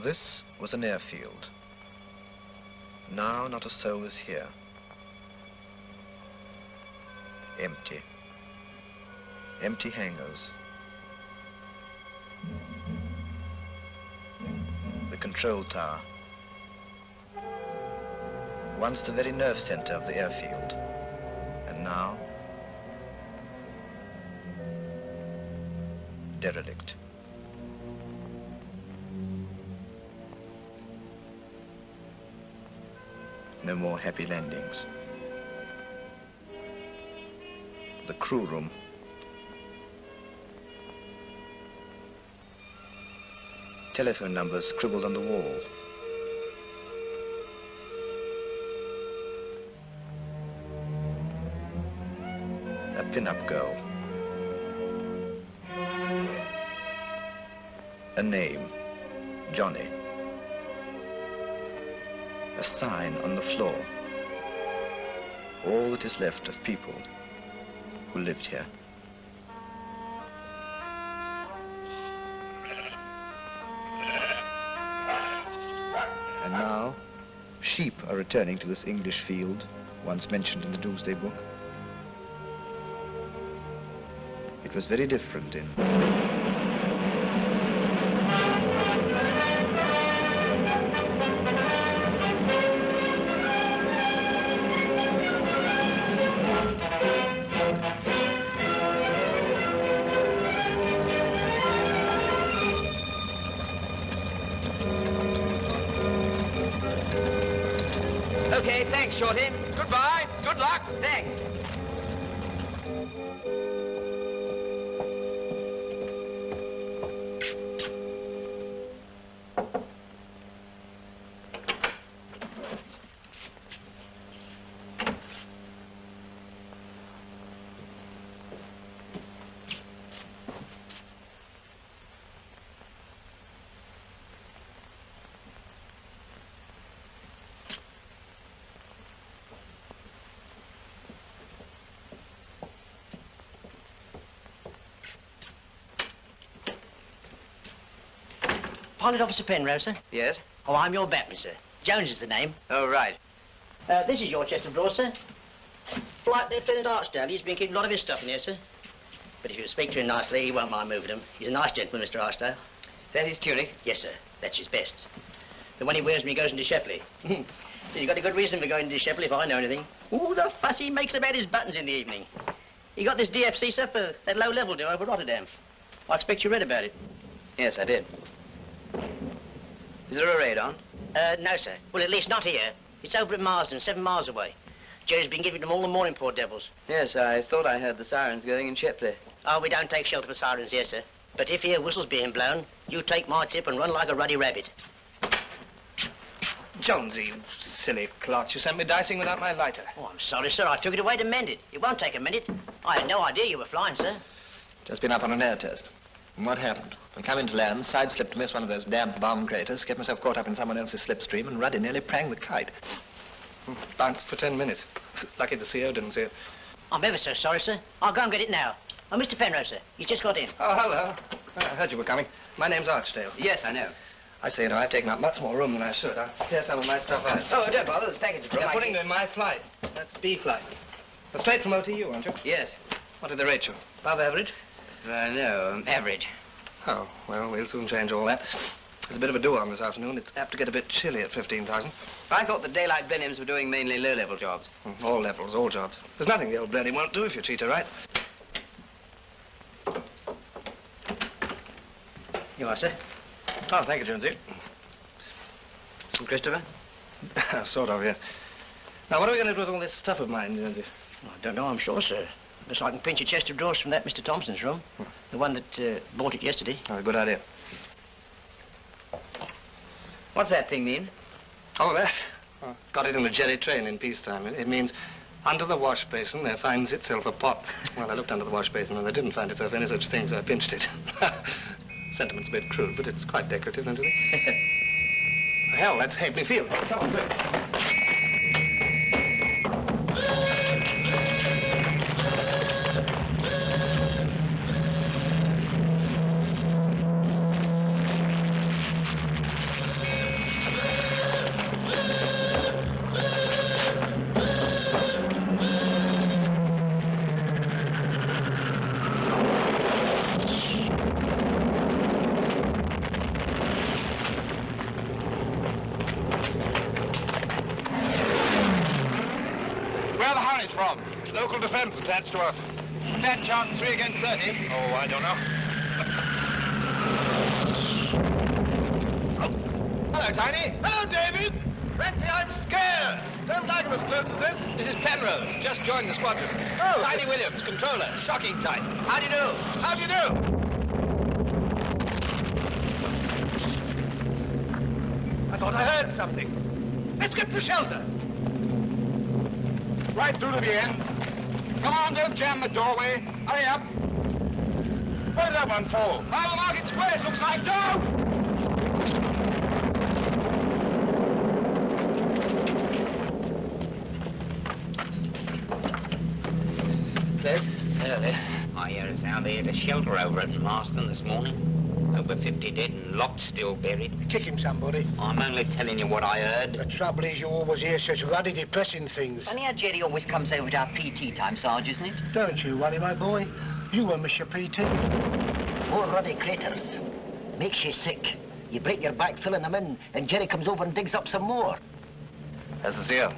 This was an airfield. Now not a soul is here. Empty. Empty hangars. The control tower. Once the very nerve center of the airfield. And now, derelict. No more happy landings. The crew room. Telephone numbers scribbled on the wall. A pin-up girl. A name, Johnny. A sign on the floor. All that is left of people who lived here. And now, sheep are returning to this English field, once mentioned in the Doomsday Book. It was very different in... Okay, thanks, Shorty. Goodbye. Good luck. Thanks. Pilot Officer Penrose, sir? Yes? Oh, I'm your batman, sir. Jones is the name. Oh, right. This is your chest of drawers, sir. Flight Lieutenant Archdale. He's been keeping a lot of his stuff in here, sir. But if you speak to him nicely, he won't mind moving them. He's a nice gentleman, Mr. Archdale. That his tunic? Yes, sir. That's his best. The one he wears when he goes into Shepley. He's got a good reason for going into Shepley, if I know anything. Ooh, the fuss he makes about his buttons in the evening. He got this DFC, sir, for that low-level deal over Rotterdam. I expect you read about it. Yes, I did. Is there a raid on? No, sir. Well, at least not here. It's over at Marsden, 7 miles away. Joe's been giving them all the morning, poor devils. Yes, I thought I heard the sirens going in Shepley. Oh, we don't take shelter for sirens here, sir. But if you hear whistles being blown, you take my tip and run like a ruddy rabbit. Jonesy, you silly clot. You sent me dicing without my lighter. Oh, I'm sorry, sir. I took it away to mend it. It won't take a minute. I had no idea you were flying, sir. Just been up on an air test. And what happened? I come into land, side-slipped to miss one of those damn bomb craters, get myself caught up in someone else's slipstream, and Ruddy nearly pranged the kite. Bounced for 10 minutes. Lucky the CO didn't see it. I'm ever so sorry, sir. I'll go and get it now. Oh, Mr. Penrose, sir. He's just got in. Oh, hello. I heard you were coming. My name's Archdale. Yes, I know. I say, I've taken up much more room than I should. I'll clear some of my stuff out. Oh, don't bother. There's packets of room. They're putting you in my flight. That's B flight. But straight from OTU, aren't you? Yes. What did they rate you? Above average? No, average. Oh, well, we'll soon change all that. There's a bit of a do-on this afternoon. It's apt to get a bit chilly at 15,000. I thought the daylight Blenheims were doing mainly low-level jobs. All levels, all jobs. There's nothing the old Blenheim won't do if you treat her right. You are, sir. Oh, thank you, Jonesy. And Christopher? Sort of, yes. Now, what are we going to do with all this stuff of mine, Jonesy? I don't know, I'm sure, sir. Guess I can pinch a chest of drawers from that Mr. Thompson's room. The one that bought it yesterday. Oh, good idea. What's that thing mean? Oh, that? Oh, got it in a jerry train in peacetime. It means under the wash basin there finds itself a pot. Well, I looked under the wash basin and there didn't find itself any such thing, so I pinched it. Sentiment's a bit crude, but it's quite decorative, don't you think? Hell, that's Halfpenny Field. Come on, quick. coastal defense attached to us. That chance 3 against 30. Oh, I don't know. Hello, Tiny. Hello, David. Frankly, I'm scared. Don't like him as close as this. This is Penrose. Just joined the squadron. Oh. Tiny Williams, controller. Shocking type. How do you do? How do you do? I thought I heard something. Let's get to shelter. Right through to the end. Come on, don't jam the doorway. Hurry up. Put it up on full. I will mark it square, it looks like. Go! Yes? Hello there. I hear it's out there to shelter over at Marston this morning. Over 50 dead and lots still buried. Kicking somebody. I'm only telling you what I heard. The trouble is you always hear such ruddy, depressing things. Funny how Jerry always comes over to our PT time, Sarge, isn't it? Don't you worry, my boy. You won't miss your PT. More ruddy craters. Makes you sick. You break your back filling them in, and Jerry comes over and digs up some more. That's the seal.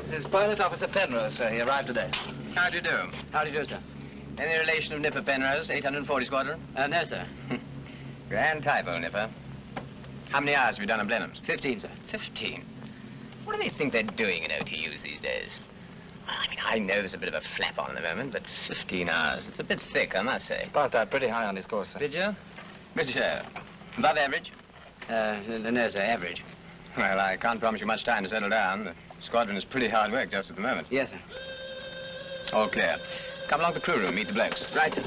This is Pilot Officer Penrose, sir. He arrived today. How do you do? How do you do, sir? Any relation of Nipper Penrose, 840 Squadron? No, sir. Grand typo, Nipper. How many hours have you done at Blenheim's? 15, sir. 15? What do they think they're doing in OTUs these days? I mean, I know there's a bit of a flap on at the moment, but 15 hours, it's a bit thick, I must say. Passed out pretty high on his course, sir. Did you? Which show? Above average? No, sir, average. Well, I can't promise you much time to settle down. The squadron is pretty hard work just at the moment. Yes, sir. All clear. Come along to the crew room, meet the blokes. Right, sir.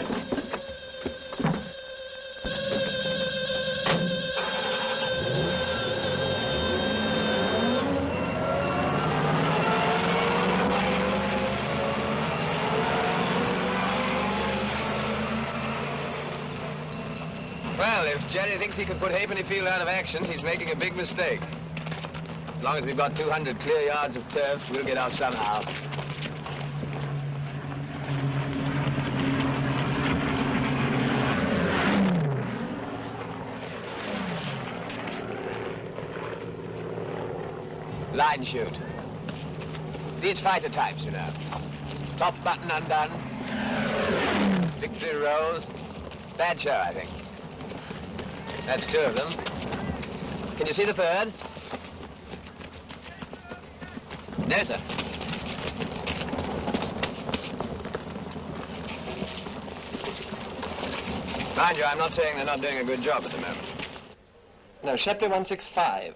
Well, if Jerry thinks he can put Halfpenny Field out of action, he's making a big mistake. As long as we've got 200 clear yards of turf, we'll get out somehow. Line shoot. These fighter types, you know. Top button undone. Victory rolls. Bad show, I think. That's 2 of them. Can you see the 3rd? No, sir. Mind you, I'm not saying they're not doing a good job at the moment. No, Shepley 165.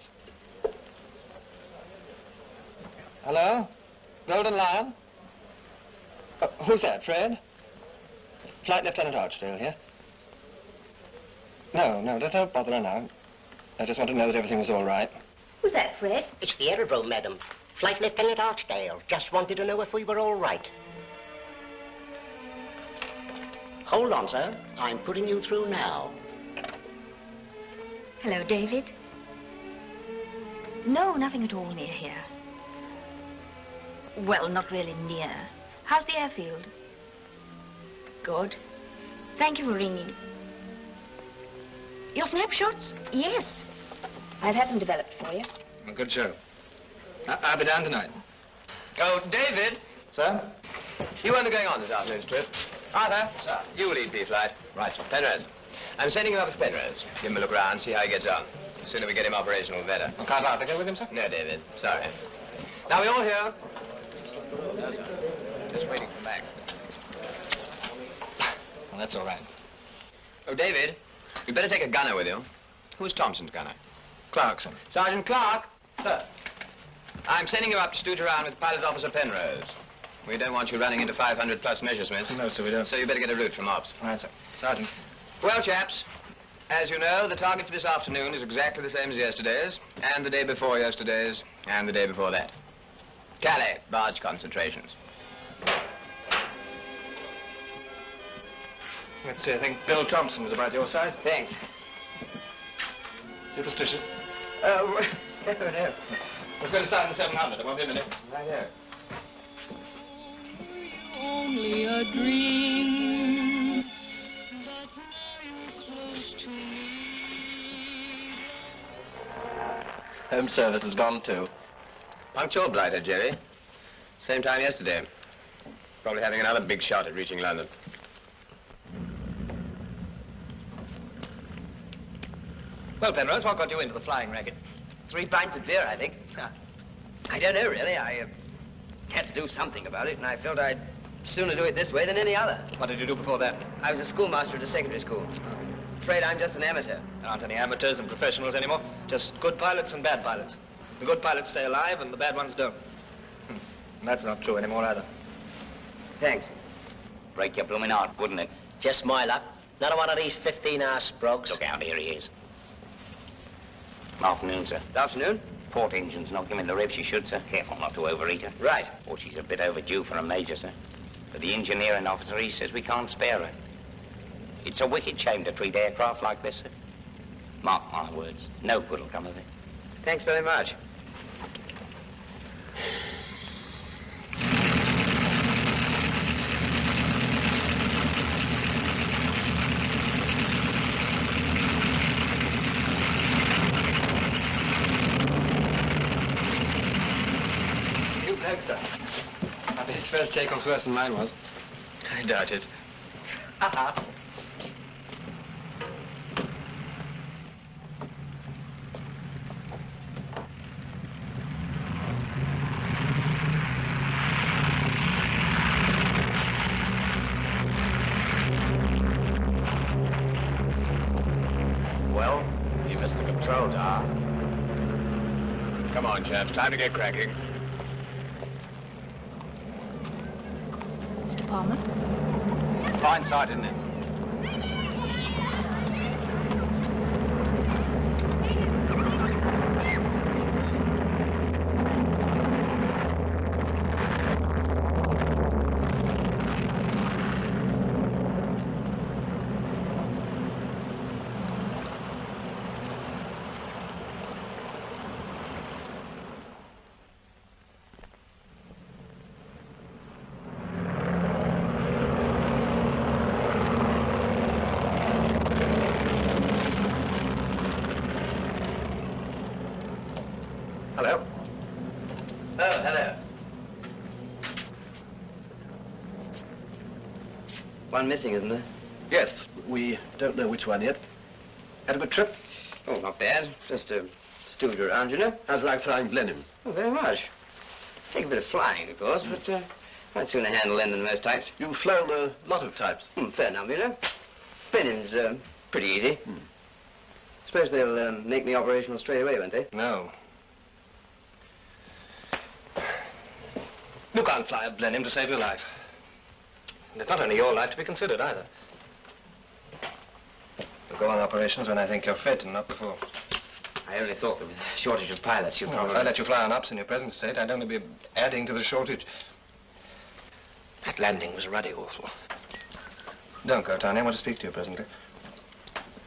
Hello? Golden Lion? Who's that, Fred? Flight Lieutenant Archdale here. No, don't bother her now. I just want to know that everything was all right. Who's that, Fred? It's the aerodrome, madam. Flight Lieutenant Archdale. Just wanted to know if we were all right. Hold on, sir. I'm putting you through now. Hello, David. No, nothing at all near here. Well, not really near. How's the airfield? Good. Thank you for ringing. Your snapshots? Yes. I've had them developed for you. A good show. I'll be down tonight. Oh, David. Sir? You won't be going on this afternoon's trip. Arthur. Sir. You lead P-Flight. Right. Penrose. I'm sending him up to Penrose. Give him a look around, see how he gets on. The sooner we get him operational, the better. Oh, can't Arthur go with him, sir? No, David. Sorry. Now, we all here? No, sir. Just waiting for Mac. Well, that's all right. Oh, David, you'd better take a gunner with you. Who's Thompson's gunner? Clarkson. Sergeant Clark. Sir. I'm sending you up to stoot around with Pilot Officer Penrose. We don't want you running into 500-plus measurements. No, sir, we don't. So you better get a route from Ops. All right, sir. Sergeant. Well, chaps, as you know, the target for this afternoon is exactly the same as yesterday's, and the day before yesterday's, and the day before that. Calais, barge concentrations. Let's see, I think Bill Thompson was about your size. Thanks. Superstitious? Oh, no. Let's go to Sergeant 700. I won't be a minute. Right here. Only a dream. Home service has gone too. Punctual blighter, Jerry. Same time yesterday. Probably having another big shot at reaching London. Well, Penrose, what got you into the flying racket? 3 pints of beer, I think. I don't know, really. I had to do something about it, and I felt I'd sooner do it this way than any other. What did you do before that? I was a schoolmaster at a secondary school. Afraid I'm just an amateur. There aren't any amateurs and professionals anymore. Just good pilots and bad pilots. The good pilots stay alive and the bad ones don't. And that's not true anymore either. Thanks. Break your blooming heart, wouldn't it? Just my luck. Another one of these 15-hour sprogs. Look out, here he is. Afternoon, sir. Afternoon? Port engine's knocked him in the ribs, she should, sir. Careful not to overheat her. Right. Oh, she's a bit overdue for a major, sir. But the engineering officer, he says we can't spare her. It's a wicked shame to treat aircraft like this, sir. Mark my words. No good will come of it. Thanks very much. Sir. I bet his first take off worse than mine was. I doubt it. Well, you missed the control tower. Come on, chaps. Time to get cracking. Palmer? Fine sight, isn't it? Hello? Oh, hello. One missing, isn't there? Yes, we don't know which one yet. Had a good trip? Oh, not bad. Just stewed around, you know. How's like flying Blenheims? Oh, very much. Take a bit of flying, of course, but I'd sooner handle them than most types. You've flown a lot of types. Fair number, you know. Blenheim's pretty easy. Suppose they'll make me operational straight away, won't they? No. You can't fly a Blenheim to save your life. And it's not only your life to be considered, either. You'll go on operations when I think you're fit and not before. I only thought that with a shortage of pilots, you'd probably... If I let you fly on ops in your present state, I'd only be adding to the shortage. That landing was ruddy awful. Don't go, Tony. I want to speak to you presently.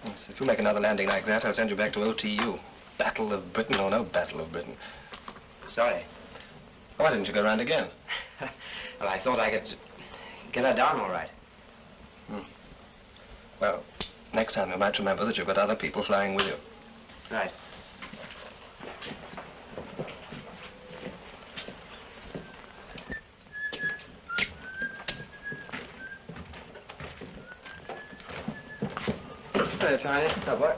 Yes, if you make another landing like that, I'll send you back to OTU. Battle of Britain or no Battle of Britain. Sorry. Why didn't you go round again? Well, I thought I could get her down all right. Well, next time you might remember that you've got other people flying with you. Right. Hello, Tiny. Hello, boy.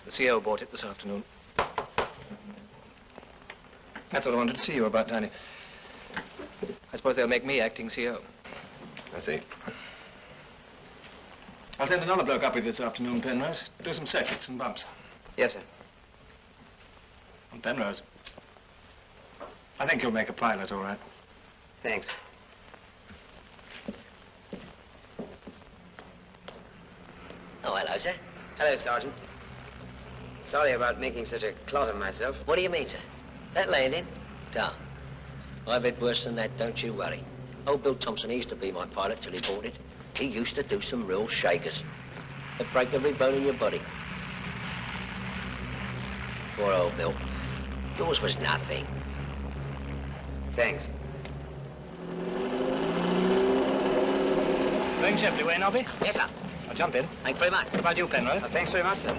The CO bought it this afternoon. That's what I wanted to see you about, Tiny. I suppose they'll make me acting CO. I see. I'll send another bloke up with you this afternoon, Penrose. Do some circuits and bumps. Yes, sir. And Penrose, I think you'll make a pilot, all right. Thanks. Oh, hello, sir. Hello, Sergeant. Sorry about making such a clot of myself. What do you mean, sir? That landing? Tom, I've had worse than that, don't you worry. Old Bill Thompson, he used to be my pilot till he bought it. He used to do some real shakers. They'd break every bone in your body. Poor old Bill. Yours was nothing. Thanks. Going Shepley way, Nobby? Yes, sir. I'll jump in. Thanks very much. What about you, Penrose? Thanks very much, sir.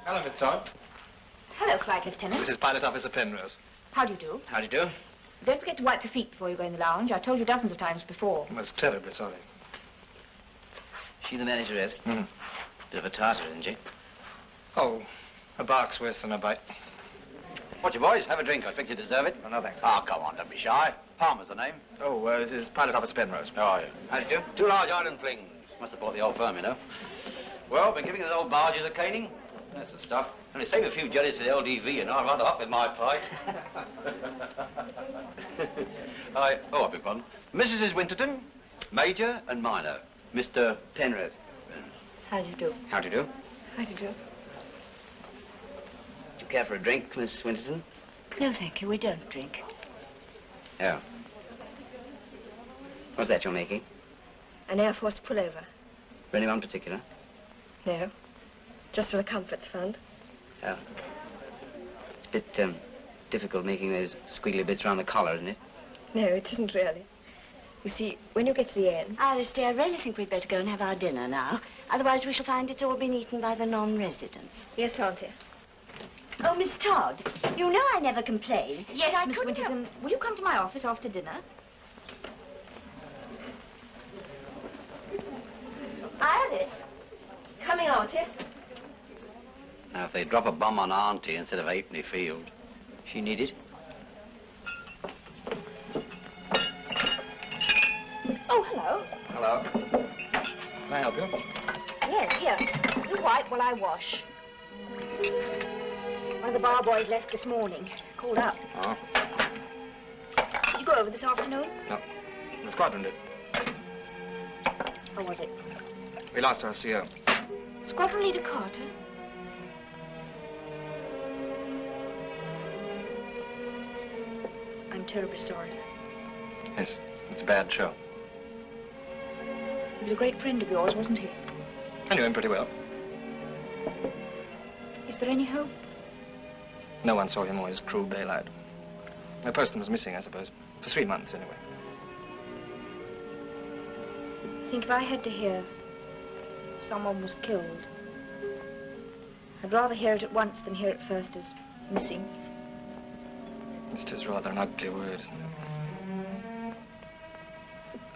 Hello, Miss Todd. Hello, Flight Lieutenant. This is Pilot Officer Penrose. How do you do? How do you do? Don't forget to wipe your feet before you go in the lounge. I've told you dozens of times before. I'm most terribly sorry. She the manageress? Mm. Bit of a tartar, isn't she? Oh, a bark's worse than a bite. What's your boys? Have a drink. I think you deserve it. Oh, no, thanks. Oh, come on, don't be shy. Palmer's the name. Oh, this is Pilot Officer Penrose. How are you? How do you do? 2 large iron flings. Must have bought the old firm, you know. Well, been giving those old barges a caning. That's the stuff. Only save a few jellies to the LDV, you know. I'd rather up with my pie. I beg your pardon. Mrs. Winterton, Major and Minor. Mr. Penrose. How do you do? How do you do? How do you do? Do you care for a drink, Miss Winterton? No, thank you. We don't drink. Oh. What's that you're making? An Air Force pullover. For anyone particular? No. Just for the Comforts Fund. Oh. It's a bit, difficult making those squiggly bits around the collar, isn't it? No, it isn't really. You see, when you get to the end... Iris, dear, I really think we'd better go and have our dinner now. Otherwise we shall find it's all been eaten by the non-residents. Yes, Auntie. Oh, Miss Todd, you know I never complain. Yes, but I Miss couldn't Winterton, will you come to my office after dinner? Iris. Coming, Auntie. Now, if they drop a bomb on Auntie instead of Halfpenny Field, She need it? Oh, hello. Hello. Can I help you? Yes, here. You wipe while I wash. One of the bar boys left this morning. Called up. Oh. Did you go over this afternoon? No. The Squadron did. Or was it? We lost our CO. Squadron Leader Carter? I'm terribly sorry. Yes, it's a bad show. He was a great friend of yours, wasn't he? I knew him pretty well. Is there any hope? No one saw him or his crew daylight. A person was missing, I suppose. For 3 months, anyway. Think if I had to hear someone was killed, I'd rather hear it at once than hear it first as missing. It is rather an ugly word, isn't it?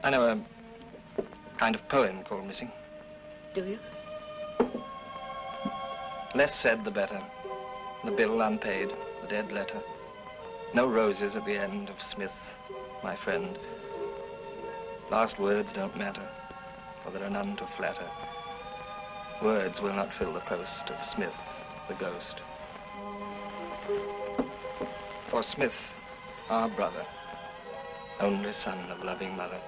I know a kind of poem called Missing. Do you? Less said, the better. The bill unpaid, the dead letter. No roses at the end of Smith, my friend. Last words don't matter, for there are none to flatter. Words will not fill the post of Smith, the ghost. For Smith, our brother, only son of loving mother,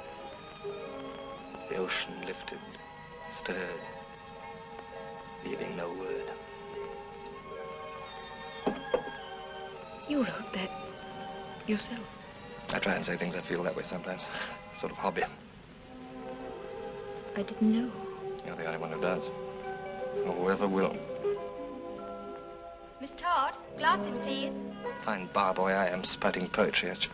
the ocean lifted, stirred, leaving no word. You wrote that yourself. I try and say things I feel that way sometimes. Sort of hobby. I didn't know. You're the only one who does. Or whoever will. Miss Todd, glasses, please. Fine bar boy I am, spouting poetry at you.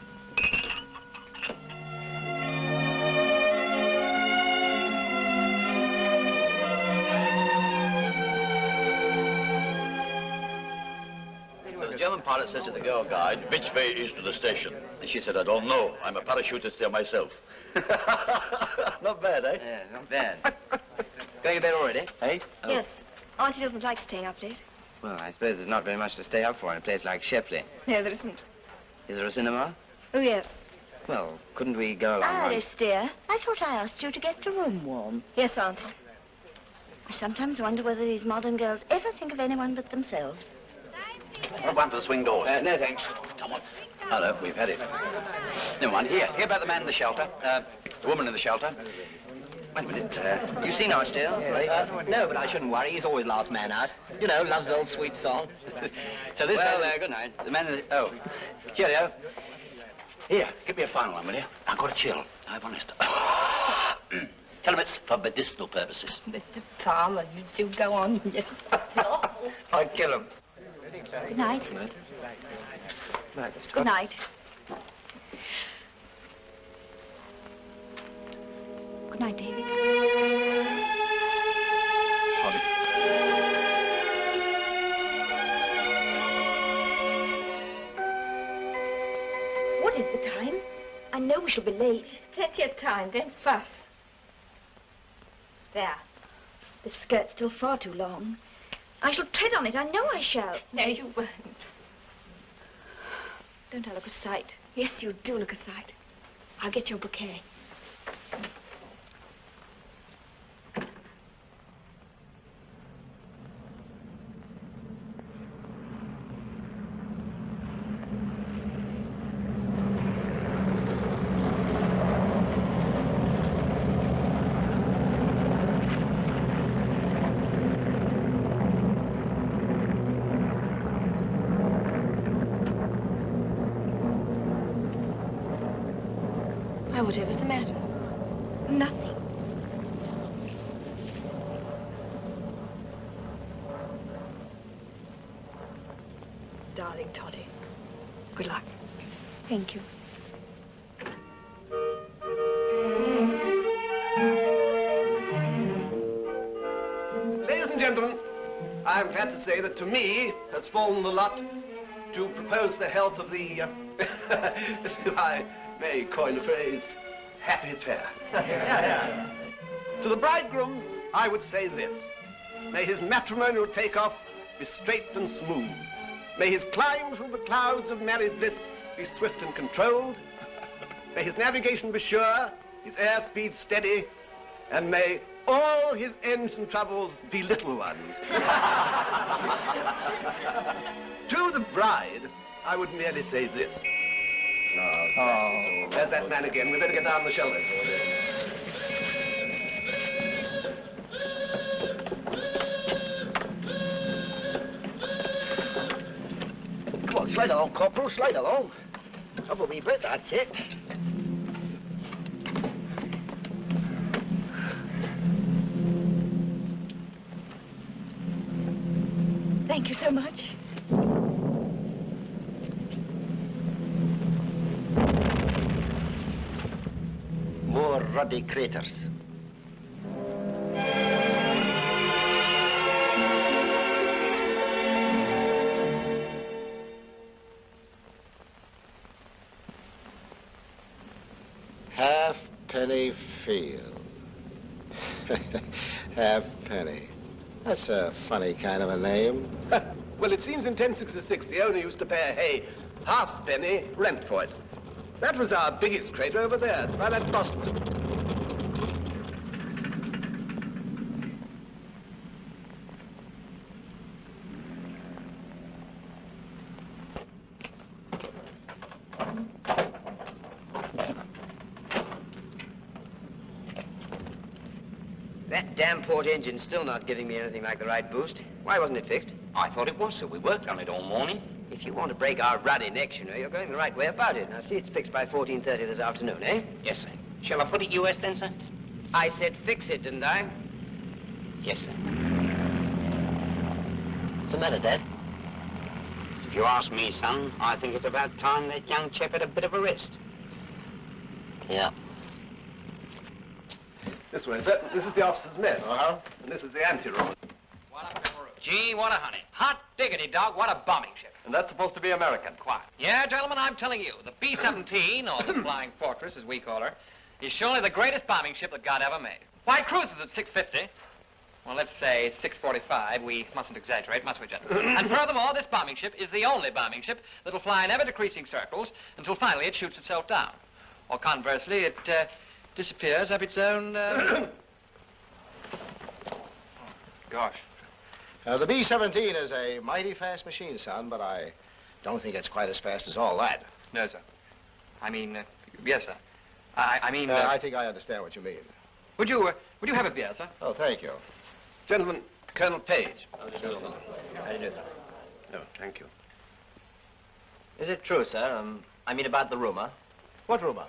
The German pilot says to the girl guide, which way is to the station? And she said, I don't know. I'm a parachutist there myself. Not bad, eh? Yeah, not bad. Going to bed already? Hey? Oh. Yes. Auntie doesn't like staying up late. Well, I suppose there's not very much to stay up for in a place like Shepley. No, there isn't. Is there a cinema? Oh, yes. Well, couldn't we go along Iris, dear, I thought I asked you to get the room warm. Yes, Auntie. I sometimes wonder whether these modern girls ever think of anyone but themselves. What about the swing doors? No, thanks. Come on. Hello, we've had it. Never mind. Hear about the man in the shelter. The woman in the shelter. Wait a minute. You seen Archdale? No, but I shouldn't worry. He's always last man out. You know, loves old sweet song. So this... Well, good night. The man... Oh, cheerio. Here, give me a final one, will you? I've got a chill. I've honest. Tell him it's for medicinal purposes. Mr. Palmer, you do go on. I'd kill him. Good night. Good night. Good night. Good night, David. What is the time? I know we shall be late. Plenty of time, don't fuss. There. The skirt's still far too long. I shall tread on it. I know I shall. No, you won't. Don't I look a sight? Yes, you do look a sight. I'll get your bouquet. Whatever's the matter? Nothing. Darling Toddy, good luck. Thank you. Ladies and gentlemen, I am glad to say that to me has fallen the lot to propose the health of the, if I may coin a phrase, happy pair. To the bridegroom, I would say this. May his matrimonial takeoff be straight and smooth. May his climb through the clouds of married bliss be swift and controlled. May his navigation be sure, his airspeed steady, and may all his engine troubles be little ones. To the bride, I would merely say this. Oh, there's that man again. We better get down the shoulder. Come on, slide along, Corporal, slide along. Up a wee bit, that's it. Thank you so much. More ruddy craters. Halfpenny Field. Halfpenny. That's a funny kind of a name. Well, it seems in 1066 the owner used to pay a halfpenny rent for it. That was our biggest crater over there, by that Boston. That damn port engine's still not giving me anything like the right boost. Why wasn't it fixed? I thought it was, sir. We worked on it all morning. If you want to break our ruddy necks, you know, you're going the right way about it. Now, see, it's fixed by 14:30 this afternoon, eh? Yes, sir. Shall I put it US then, sir? I said fix it, didn't I? Yes, sir. What's the matter, Dad? If you ask me, son, I think it's about time that young chap had a bit of a rest. Yeah. This way, sir. This is the officer's mess. Uh-huh. And this is the anteroom. Gee, what a honey. Hot diggity, dog, what a bombing ship. And that's supposed to be American. Quiet. Yeah, gentlemen, I'm telling you, the B-17, or the Flying Fortress, as we call her, is surely the greatest bombing ship that God ever made. Why, it cruises at 650. Well, let's say it's 645. We mustn't exaggerate, must we, gentlemen? And furthermore, this bombing ship is the only bombing ship that'll fly in ever-decreasing circles until finally it shoots itself down. Or conversely, it disappears of its own... Gosh. The B-17 is a mighty fast machine, son, but I don't think it's quite as fast as all that. No, sir. I mean, yes, sir. I mean... I think I understand what you mean. Would you have a beer, sir? Oh, thank you. Gentlemen, Colonel Page. How do you do, sir? No, thank you. Is it true, sir? I mean about the rumor. What rumor?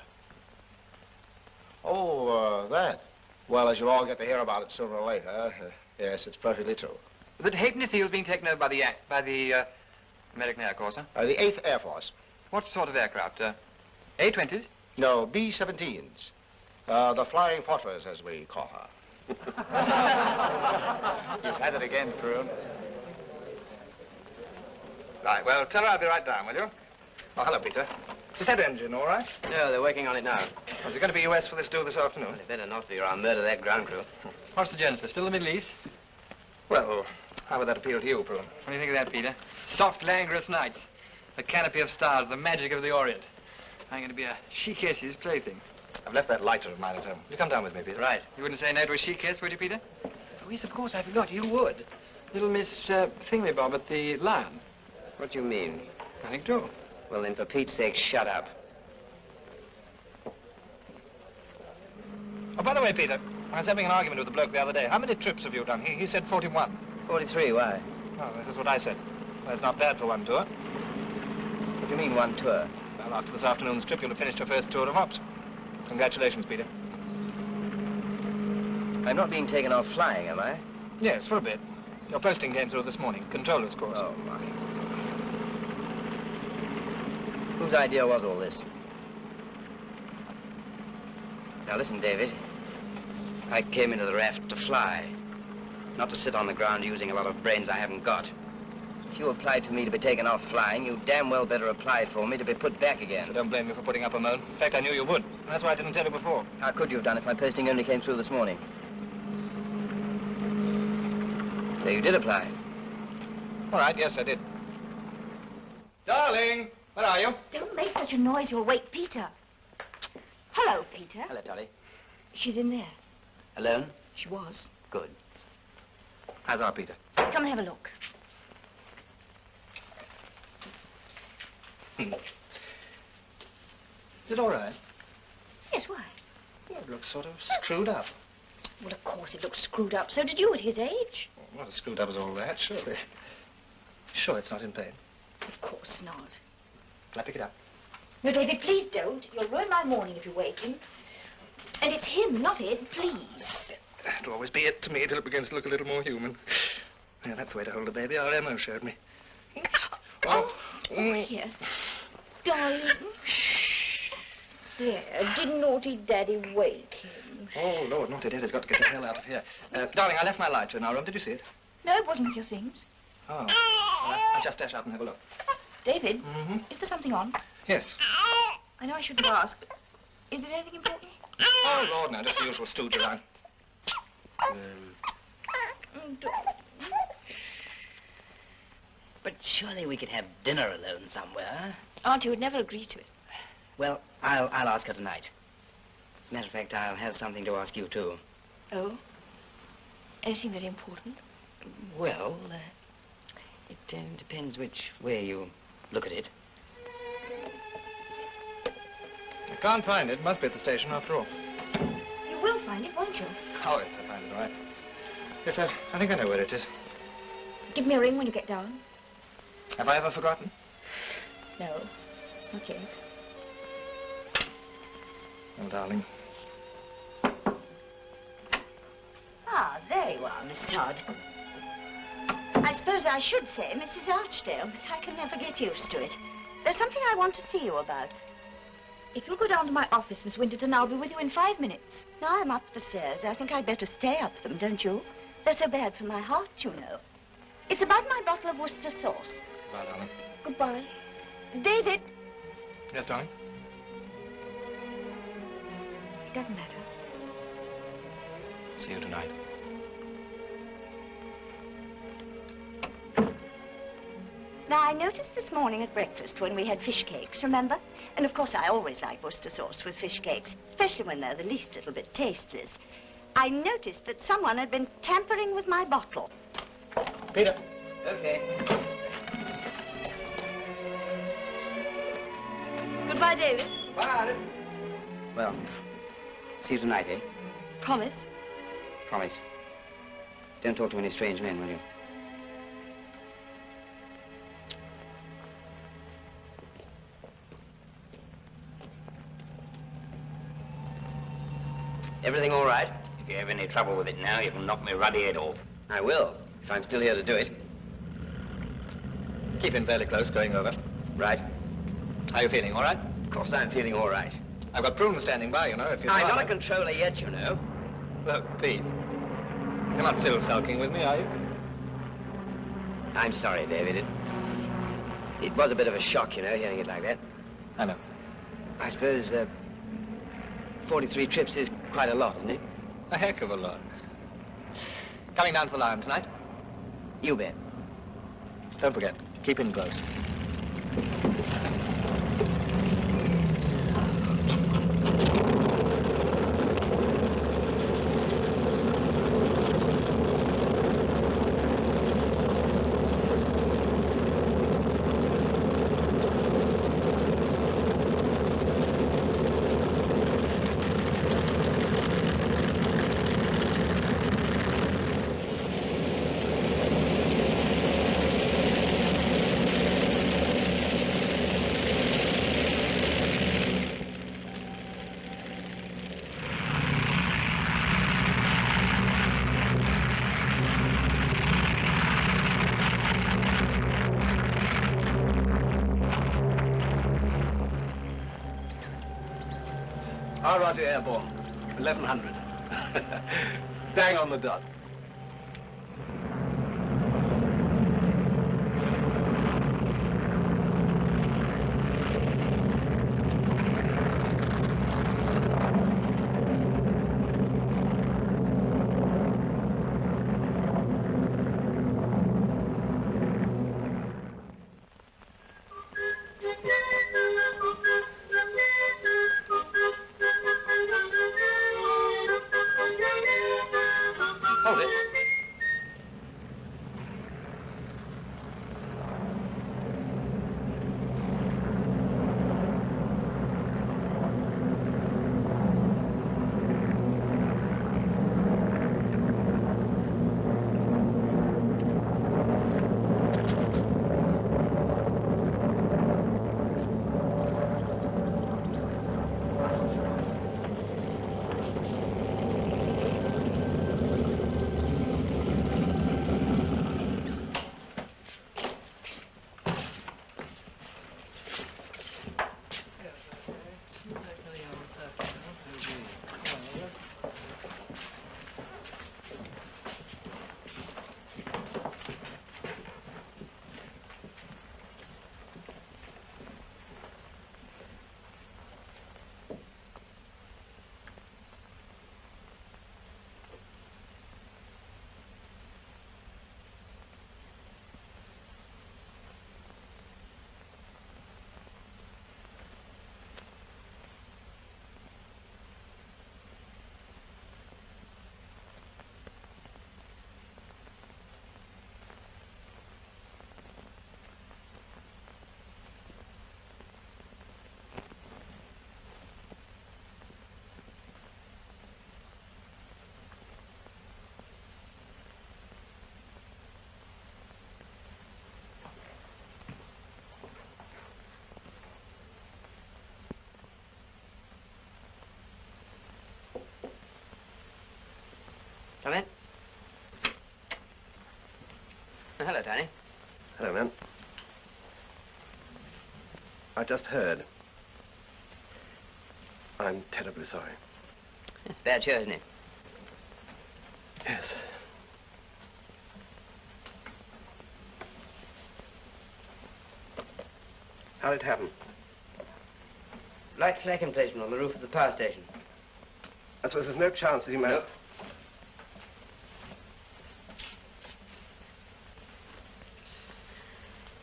Oh, that. Well, as you'll all get to hear about it sooner or later, yes, it's perfectly true. That Halfpenny Field's being taken over by the American Air Corps, sir? The 8th Air Force. What sort of aircraft? A-20s? No, B-17s. The Flying Fortress, as we call her. You've had it again, Prune. Right, well, tell her I'll be right down, will you? Oh, hello, Peter. Is that engine all right? No, they're working on it now. Oh, is it going to be US for this due this afternoon? Well, it better not be, or I'll murder that ground crew. What's the genesis? Still the Middle East? Well, how would that appeal to you, Prune? What do you think of that, Peter? Soft, languorous nights. The canopy of stars, the magic of the Orient. I'm going to be a she-kisse's plaything. I've left that lighter of mine at home. You come down with me, Peter. Right. You wouldn't say no to a she-kiss, would you, Peter? Oh, yes, of course, I forgot. You would. Little Miss Thingamabob at the Lion. What do you mean? Nothing to do. Well, then, for Pete's sake, shut up. Oh, by the way, Peter, I was having an argument with the bloke the other day. How many trips have you done? He said 41. 43, why? Oh, this is what I said. Well, it's not bad for one tour. What do you mean, one tour? Well, after this afternoon's trip, you'll have finished your first tour of ops. Congratulations, Peter. I'm not being taken off flying, am I? Yes, for a bit. Your posting came through this morning. Controller's course. Oh, my. Whose idea was all this? Now, listen, David. I came into the RAF to fly, not to sit on the ground using a lot of brains I haven't got. If you applied for me to be taken off flying, you damn well better apply for me to be put back again. So don't blame me for putting up a moan. In fact, I knew you would. That's why I didn't tell you before. How could you have done if my posting only came through this morning? So you did apply? All right, yes, I did. Darling, where are you? Don't make such a noise, you'll wake Peter. Hello, Peter. Hello, Dolly. She's in there. Alone? She was. Good. How's our Peter? Come and have a look. Is it all right? Yes, why? Well, it looks sort of screwed up. Well, of course it looks screwed up. So did you at his age. Well, not as screwed up as all that, surely. Sure it's not in pain? Of course not. Can I pick it up? No, David, please don't. You'll ruin my morning if you wake him. And it's him, not it, please. It'll always be it to me till it begins to look a little more human. Yeah, that's the way to hold a baby. Our Emma showed me. Oh, here. Darling. There, did naughty Daddy wake him? Oh, Lord, naughty Daddy's got to get the hell out of here. Darling, I left my lighter in our room. Did you see it? No, it wasn't with your things. Oh. Well, I'll just dash out and have a look. David, is there something on? Yes. I know I shouldn't ask, but is there anything important? Oh, Lord, no, just the usual stooge around. But surely we could have dinner alone somewhere. Auntie would never agree to it. Well, I'll ask her tonight. As a matter of fact, I'll have something to ask you, too. Oh? Anything very important? Well, it depends which way you look at it. I can't find it. Must be at the station after all. You will find it, won't you? Oh, yes, I find it all right. Yes, I think I know where it is. Give me a ring when you get down. Have I ever forgotten? No, not yet. Oh, darling. Ah, there you are, Miss Todd. I suppose I should say Mrs. Archdale, but I can never get used to it. There's something I want to see you about. If you'll go down to my office, Miss Winterton, I'll be with you in 5 minutes. No, I'm up the stairs. I think I'd better stay up them, don't you? They're so bad for my heart, you know. It's about my bottle of Worcester sauce. Goodbye, darling. Goodbye. David! Yes, darling? It doesn't matter. See you tonight. Now, I noticed this morning at breakfast when we had fish cakes, remember? And, of course, I always like Worcester sauce with fish cakes, especially when they're the least little bit tasteless. I noticed that someone had been tampering with my bottle. Peter. Okay. Goodbye, David. Bye, Alice. Well, see you tonight, eh? Promise. Promise. Don't talk to any strange men, will you? Everything all right? If you have any trouble with it now, you can knock me ruddy head off. I will, if I'm still here to do it. Keep in fairly close, going over. Right. Are you feeling all right? Of course I'm feeling all right. I've got Prune standing by, you know, if you... I'm not a controller yet, you know. Look, Pete, you're not still sulking with me, are you? I'm sorry, David. It was a bit of a shock, you know, hearing it like that. I know. I suppose 43 trips is quite a lot, isn't it? A heck of a lot. Coming down to the line tonight? You bet. Don't forget, keep in close. Alrighty, airborne. 1100. Bang on the dot. Hold it. Come in. Oh, hello, Tony. Hello, man. I just heard. I'm terribly sorry. Bad show, isn't it? Yes. How did it happen? Light flak emplacement on the roof of the power station. I suppose there's no chance that he might... Nope.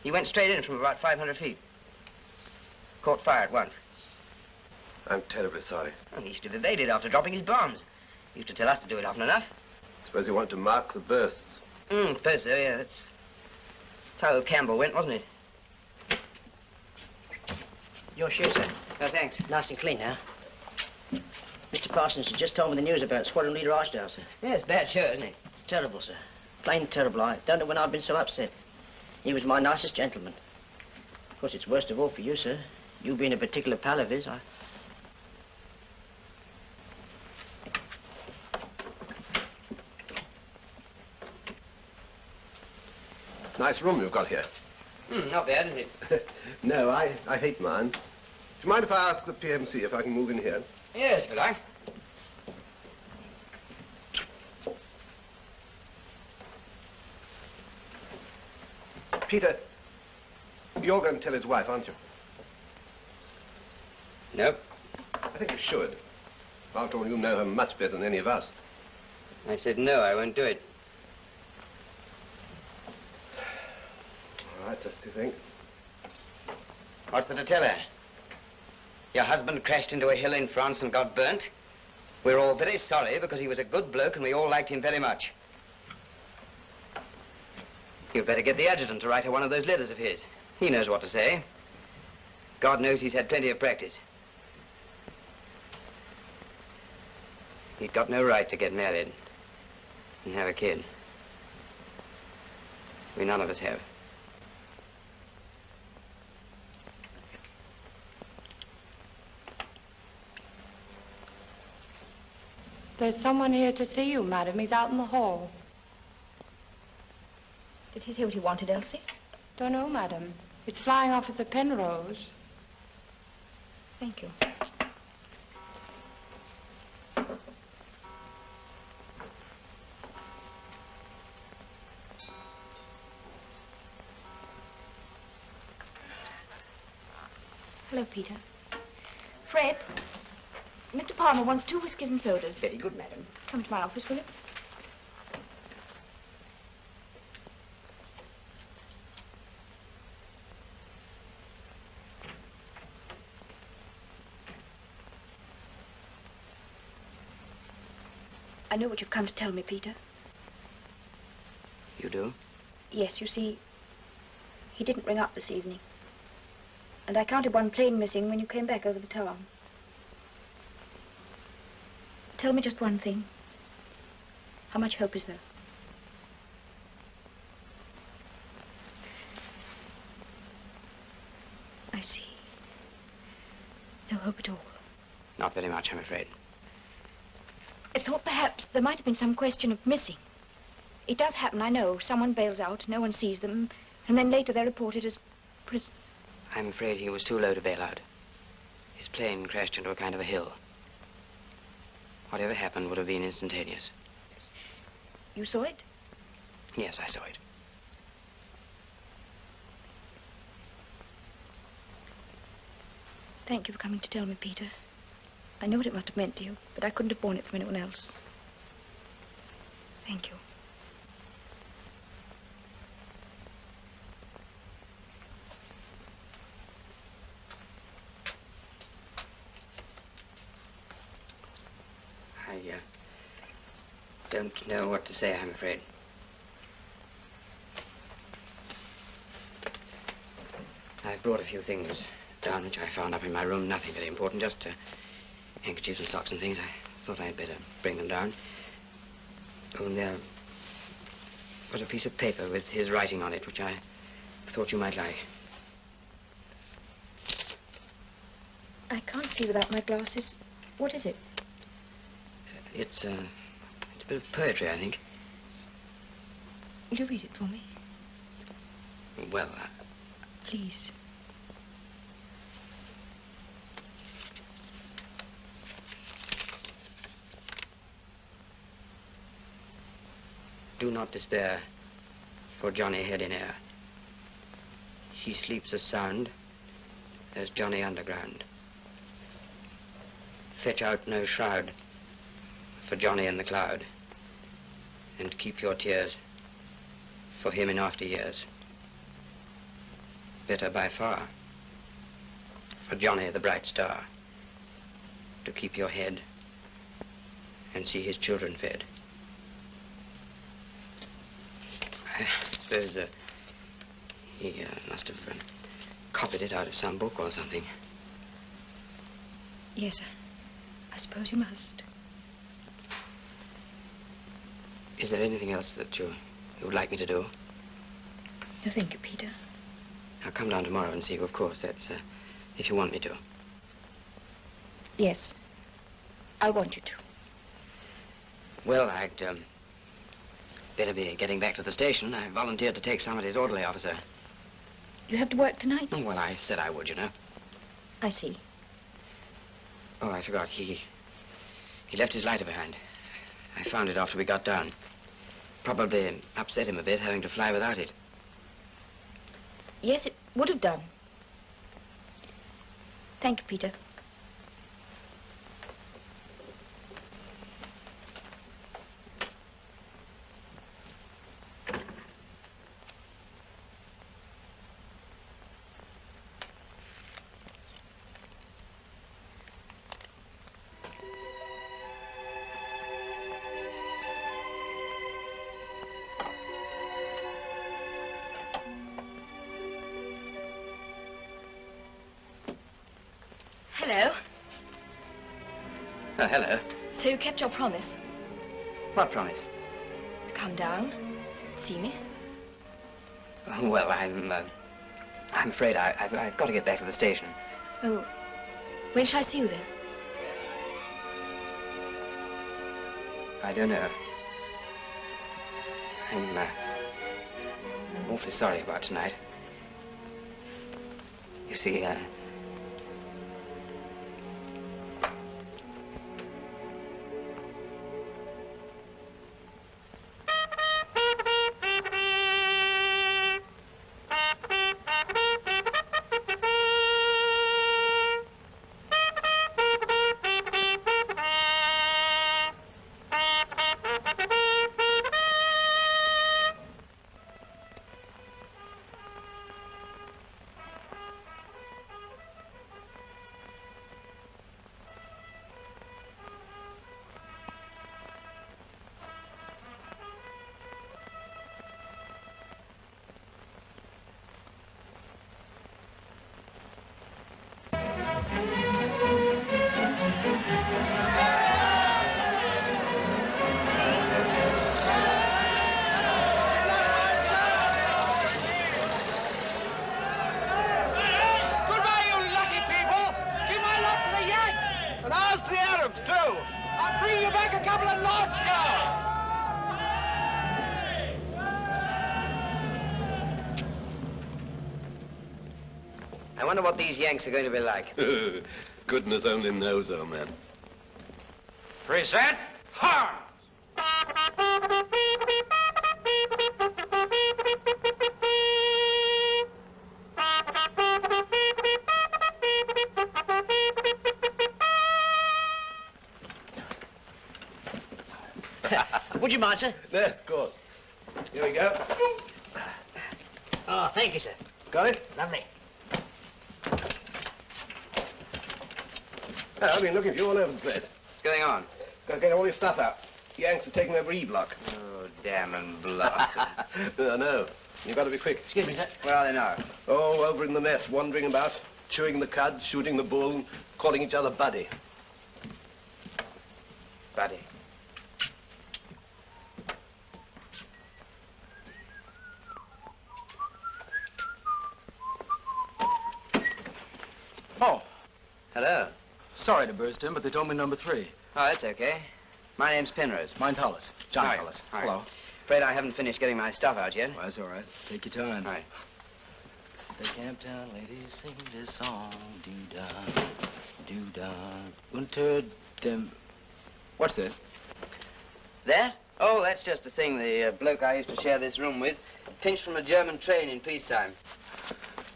He went straight in from about 500 feet. Caught fire at once. I'm terribly sorry. Well, he should have evaded after dropping his bombs. He used to tell us to do it often enough. Suppose you wanted to mark the bursts. Suppose so, yeah. That's how Campbell went, wasn't it? Your shoe, sir. Oh, thanks. Nice and clean now. Mr. Parsons has just told me the news about Squadron Leader Archdale, sir. Yeah, it's bad show, isn't it? Terrible, sir. Plain terrible. I don't know when I've been so upset. He was my nicest gentleman. Of course, it's worst of all for you, sir. You being a particular pal of his, Nice room you've got here. Not bad, is it? No, I hate mine. Do you mind if I ask the PMC if I can move in here? Yes, if you like. Peter, you're going to tell his wife, aren't you? Nope. I think you should. After all, you know her much better than any of us. I said no, I won't do it. All right, just to think. What's there to tell her? Your husband crashed into a hill in France and got burnt. We're all very sorry because he was a good bloke and we all liked him very much. You'd better get the adjutant to write her one of those letters of his. He knows what to say. God knows he's had plenty of practice. He'd got no right to get married and have a kid. We none of us have. There's someone here to see you, madam. He's out in the hall. Did he say what he wanted, Elsie? Don't know, madam. It's Flying Officer Penrose. Thank you. Hello, Peter. Fred, Mr. Palmer wants 2 whiskies and sodas. Very good, madam. Come to my office, will you? I know what you've come to tell me, Peter. You do? Yes, you see, he didn't ring up this evening. And I counted 1 plane missing when you came back over the town. Tell me just one thing. How much hope is there? I see. No hope at all. Not very much, I'm afraid. I thought perhaps there might have been some question of missing. It does happen, I know. Someone bails out, no one sees them, and then later they're reported as prisoners. I'm afraid he was too low to bail out. His plane crashed into a kind of a hill. Whatever happened would have been instantaneous. You saw it? Yes, I saw it. Thank you for coming to tell me, Peter. I know what it must have meant to you, but I couldn't have borne it from anyone else. Thank you. I don't know what to say, I'm afraid. I've brought a few things down which I found up in my room. Nothing very important, just handkerchiefs and socks and things. I thought I'd better bring them down. Oh, and there was a piece of paper with his writing on it, which I thought you might like. I can't see without my glasses. What is it? It's a bit of poetry, I think. Will you read it for me? Well, Please. Do not despair, for Johnny head in air. She sleeps as sound as Johnny underground. Fetch out no shroud for Johnny in the cloud, and keep your tears for him in after years. Better by far for Johnny the bright star, to keep your head and see his children fed. I suppose he must have copied it out of some book or something. Yes, sir. I suppose you must. Is there anything else that you would like me to do? No, thank you, Peter. I'll come down tomorrow and see you, of course. That's if you want me to. Yes. I want you to. Well, I'd better be getting back to the station. I volunteered to take somebody's orderly officer. You have to work tonight? Oh, well, I said I would, you know. I see. Oh, I forgot. He left his lighter behind. I found it after we got down. Probably upset him a bit having to fly without it. Yes, it would have done. Thank you, Peter. Hello. Oh, hello. So you kept your promise What promise? to come down, see me? Oh, well, I'm afraid I've got to get back to the station. Oh, when shall I see you then? I don't know. I'm awfully sorry about tonight. You see, I wonder what these Yanks are going to be like. Goodness only knows, old man. Present arms! Would you mind, sir? Yes, of course. Here we go. Oh, thank you, sir. Got it? Lovely. I've been looking for you all over the place. What's going on? Got to get all your stuff out. Yanks are taking over E-Block. Oh, damn and blasted. No. You've got to be quick. Excuse me, sir. Where are they now? Oh, over in the mess, wandering about, chewing the cud, shooting the bull, calling each other buddy. Buddy. Oh. Hello. Sorry to burst in, but they told me number 3. Oh, that's okay. My name's Penrose. Mine's Hollis. John Hi. Hollis. Hi. Hello. Afraid I haven't finished getting my stuff out yet. Well, that's all right. Take your time. Right. The Camptown ladies sing this song. Do-da, do-da. Unter dem... What's this? That? Oh, that's just a thing the bloke I used to share this room with pinched from a German train in peacetime.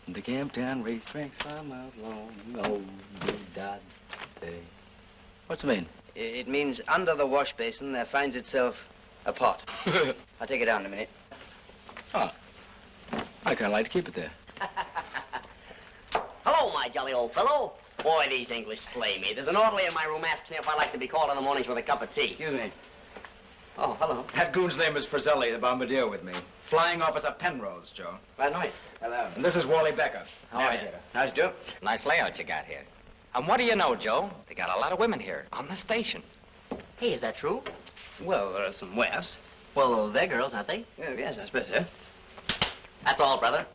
The Camptown racetrack's 5 miles long. Oh, do-da, day. What's it mean? It means under the wash basin there finds itself a pot. I'll take it down in a minute. Oh. I kind of like to keep it there. Hello, my jolly old fellow. Boy, these English slay me. There's an orderly in my room asks me if I like to be called in the mornings with a cup of tea. Excuse me. Oh, hello. That goon's name is Frizzelli, the bombardier with me. Flying Officer Penrose, Joe. Right, night. Hello. And this is Wally Becker. How are you? How's it do? Nice layout you got here. And what do you know, Joe? They got a lot of women here on the station. Hey, is that true? Well, there are some WAFs. Well, they're girls, aren't they? Yes, I suppose so. That's all, brother.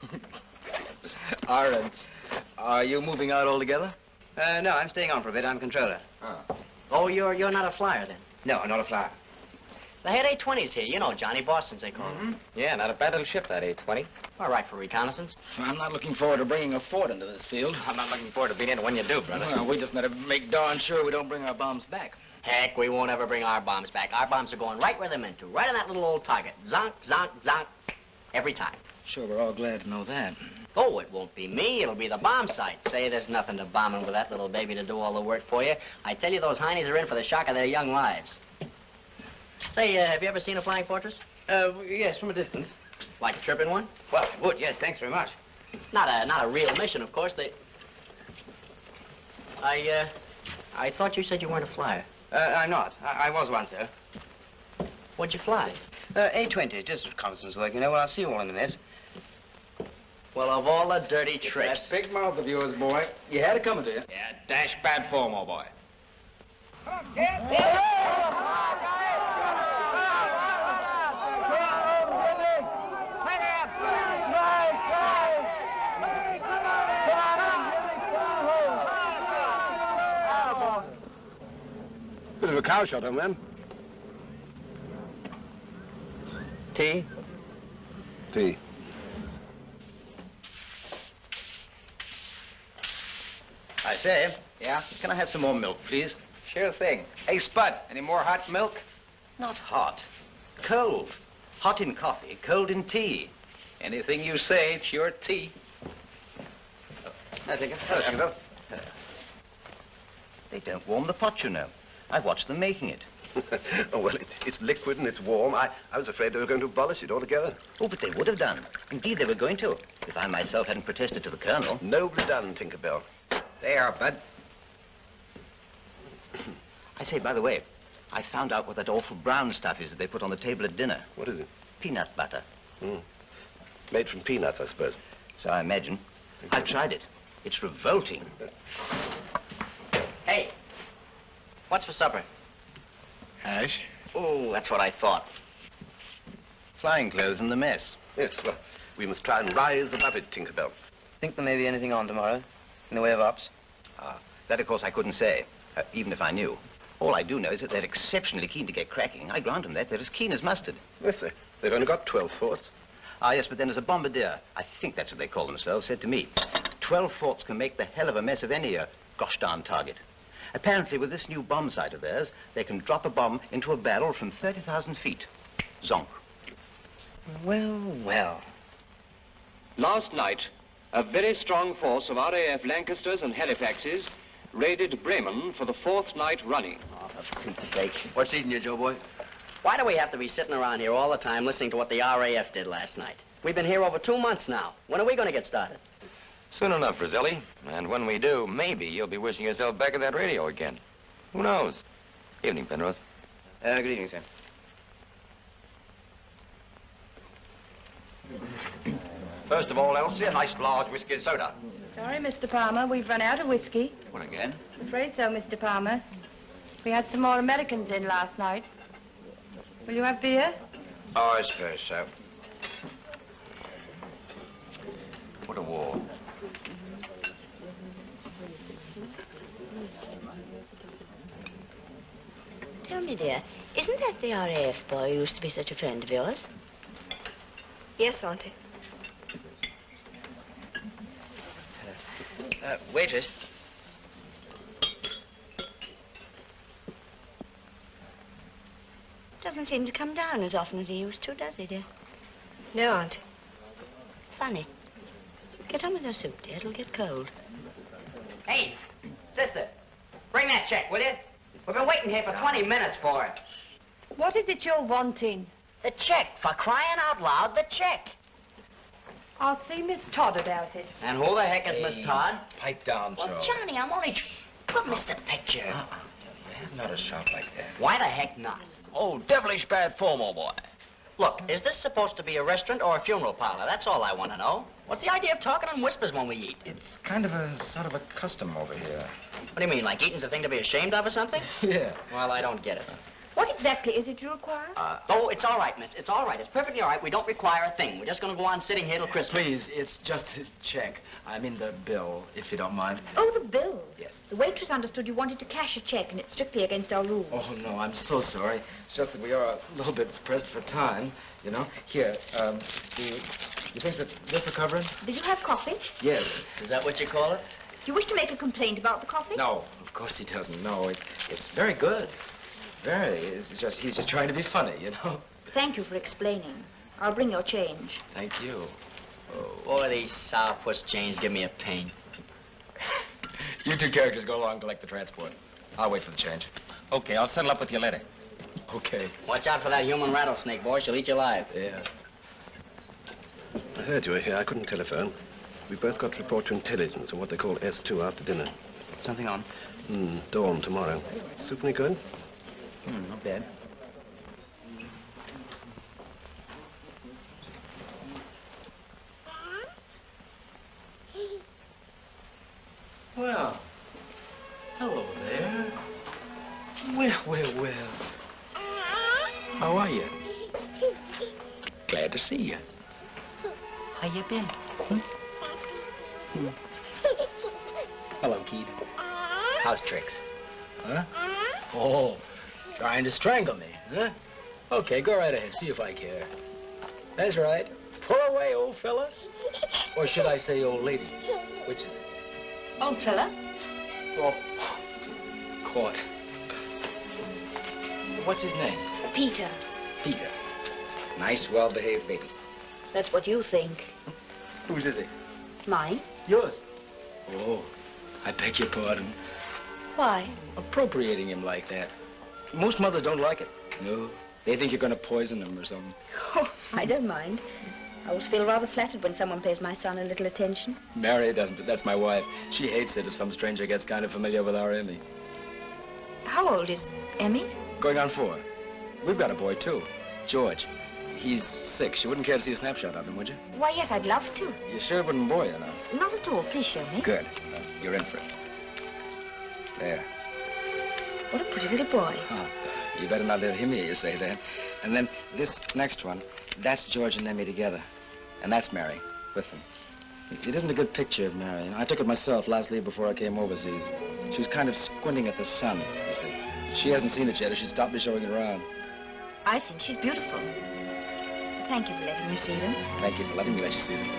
Are you moving out altogether? No, I'm staying on for a bit. I'm controller. Oh, you're not a flyer, then? No, I'm not a flyer. They had A-20s here. You know, Johnny Boston's, they call them. Yeah, not a bad little ship, that A-20. All right for reconnaissance. I'm not looking forward to bringing a fort into this field. I'm not looking forward to being in it when you do, brother. Well, we just gotta make darn sure we don't bring our bombs back. Heck, we won't ever bring our bombs back. Our bombs are going right where they're meant to, right on that little old target. Zonk, zonk, zonk, every time. Sure, we're all glad to know that. Oh, it won't be me. It'll be the bomb sight. Say, there's nothing to bombing with that little baby to do all the work for you. I tell you, those heinies are in for the shock of their young lives. Say, have you ever seen a flying fortress? Yes, from a distance. Like a trip in one? Well, I would, yes, thanks very much. Not a real mission, of course. I thought you said you weren't a flyer. I'm not. I was once, though. What'd you fly? A-20, just reconnaissance work, you know. Well, I'll see you all in the mess. Well, of all the dirty tricks. That big mouth of yours, boy. You had it coming to you. Yeah, dash bad form, old boy. Bit of a cow shot on them. Tea? Tea. I say. Yeah? Can I have some more milk, please? Sure thing. Hey, Spud, any more hot milk? Not hot. Cold. Hot in coffee, cold in tea. Anything you say, it's your tea. I think it. They don't warm the pot, you know. I've watched them making it. Oh, well, it's liquid and it's warm. I was afraid they were going to abolish it altogether. Oh, but they would have done. Indeed, they were going to, if I myself hadn't protested to the Colonel. Nobly done, Tinkerbell. There, Bud. I say, by the way, I found out what that awful brown stuff is that they put on the table at dinner. What is it? Peanut butter. Made from peanuts, I suppose. So I imagine. I've tried it. It's revolting. Hey, what's for supper? Hash? Oh, that's what I thought. Flying clothes in the mess. Yes, well, we must try and rise above it, Tinkerbell. Think there may be anything on tomorrow in the way of ops? That, of course, I couldn't say, even if I knew. All I do know is that they're exceptionally keen to get cracking. I grant them that. They're as keen as mustard. Yes, they've only got 12 forts. Yes, but then there's a bombardier. I think that's what they call themselves, said to me. 12 forts can make the hell of a mess of any gosh darn target. Apparently, with this new bomb sight of theirs, they can drop a bomb into a barrel from 30,000 feet. Zonk. Well. Last night, a very strong force of RAF Lancasters and Halifaxes raided Bremen for the 4th night running. Oh, for Pete's sake. What's eating you, Joe boy? Why do we have to be sitting around here all the time listening to what the RAF did last night? We've been here over 2 months now. When are we going to get started? Soon enough, Roselli. And when we do, maybe you'll be wishing yourself back at that radio again. Who knows? Evening, Penrose. Good evening, sir. First of all, Elsie, a nice large whiskey and soda. Sorry, Mr. Palmer, we've run out of whiskey. What again? I'm afraid so, Mr. Palmer. We had some more Americans in last night. Will you have beer? Oh, I suppose so. What a war. Tell me, dear, isn't that the RAF boy who used to be such a friend of yours? Yes, Auntie. Waitress. Doesn't seem to come down as often as he used to, does he, dear? No, Auntie. Funny. Get on with your soup, dear. It'll get cold. Hey, sister, bring that check, will you? We've been waiting here for 20 minutes for it. What is it you're wanting? The check, for crying out loud, the check. I'll see Miss Todd about it. And who the heck is Miss Todd? Pipe down, Joe. Well, Johnny, I'm only... But, Mr. Picture. Not a shot like that. Why the heck not? Oh, devilish bad form, old boy. Look, is this supposed to be a restaurant or a funeral parlor? That's all I want to know. What's the idea of talking in whispers when we eat? It's kind of a sort of a custom over here. What do you mean, like eating's a thing to be ashamed of or something? Yeah. Well, I don't get it. What exactly is it you require? Oh, it's all right, miss. It's all right. It's perfectly all right. We don't require a thing. We're just going to go on sitting here till Christmas. Please, it's just a check. I mean the bill, if you don't mind. Oh, the bill. Yes. The waitress understood you wanted to cash a check, and it's strictly against our rules. Oh, no, I'm so sorry. It's just that we are a little bit pressed for time, you know. Here, do you think that this will cover it? Did you have coffee? Yes. Is that what you call it? Do you wish to make a complaint about the coffee? No, of course he doesn't. No, it's very good. Very. He's just trying to be funny, you know. Thank you for explaining. I'll bring your change. Thank you. Oh, boy, these sourpuss chains give me a pain. You two characters go along and collect the transport. I'll wait for the change. Okay, I'll settle up with you later. Okay. Watch out for that human rattlesnake, boy. She'll eat you alive. Yeah. I heard you were here. I couldn't telephone. We both got to report to intelligence on what they call S2 after dinner. Something on? Dawn tomorrow. Soup any good? Not bad. Well, hello there. Well. How are you? Glad to see you. How you been? Hello, Keith. How's tricks? Huh? Oh, trying to strangle me, huh? Okay, go right ahead. See if I care. That's right. Pull away, old fella. Or should I say old lady? Which is it? Old fella? Oh, caught. What's his name? Peter. Peter. Nice, well-behaved baby. That's what you think. Whose is he? Mine? Yours. Oh, I beg your pardon. Why? Appropriating him like that. Most mothers don't like it. No, they think you're going to poison him or something. Oh, I don't mind. I always feel rather flattered when someone pays my son a little attention. Mary doesn't. That's my wife. She hates it if some stranger gets kind of familiar with our Emmy. How old is Emmy? Going on 4. We've got a boy, too. George. He's 6. You wouldn't care to see a snapshot of him, would you? Why, yes, I'd love to. You sure it wouldn't bore you enough? Not at all. Please show me. Good. You're in for it. There. What a pretty little boy. Huh. You better not let him hear you say that. And then this next one, that's George and Emmy together. And that's Mary, with them. It isn't a good picture of Mary. I took it myself last leave before I came overseas. She was kind of squinting at the sun, you see. She hasn't seen it yet, or she'd stop me showing it around. I think she's beautiful. Thank you for letting me see them. Thank you for letting me let you see them.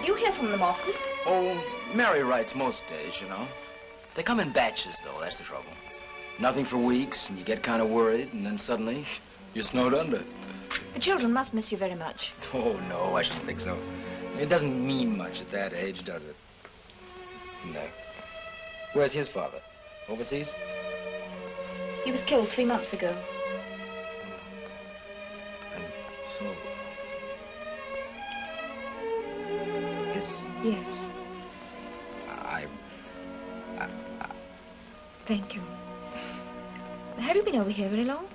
Do you hear from them often? Oh, Mary writes most days, you know. They come in batches, though. That's the trouble. Nothing for weeks, and you get kind of worried, and then suddenly you're snowed under. The children must miss you very much. Oh, no, I shouldn't think so. It doesn't mean much at that age, does it? No. Where's his father? Overseas? He was killed 3 months ago. And so... Yes. I... Thank you. Have you been over here very long?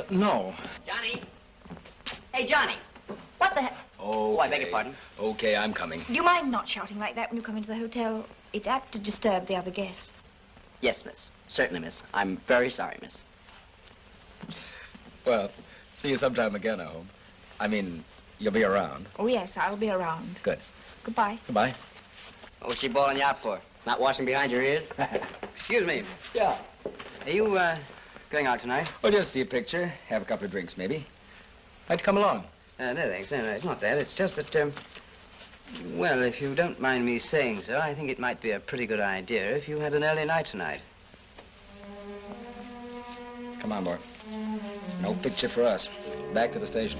No. Johnny! Hey, Johnny! What the heck? Oh, I beg your pardon. Okay, I'm coming. Do you mind not shouting like that when you come into the hotel? It's apt to disturb the other guests. Yes, miss. Certainly, miss. I'm very sorry, miss. Well, see you sometime again, I hope. I mean, you'll be around. Oh, yes, I'll be around. Good. Goodbye. Goodbye. What was she bawling you out for? Not washing behind your ears? Excuse me. Yeah. Are you, going out tonight? Well, just see a picture, have a couple of drinks, maybe. Like to come along? No, thanks. No, it's not that. It's just that, well, if you don't mind me saying so, I think it might be a pretty good idea if you had an early night tonight. Come on, boy. No picture for us. Back to the station.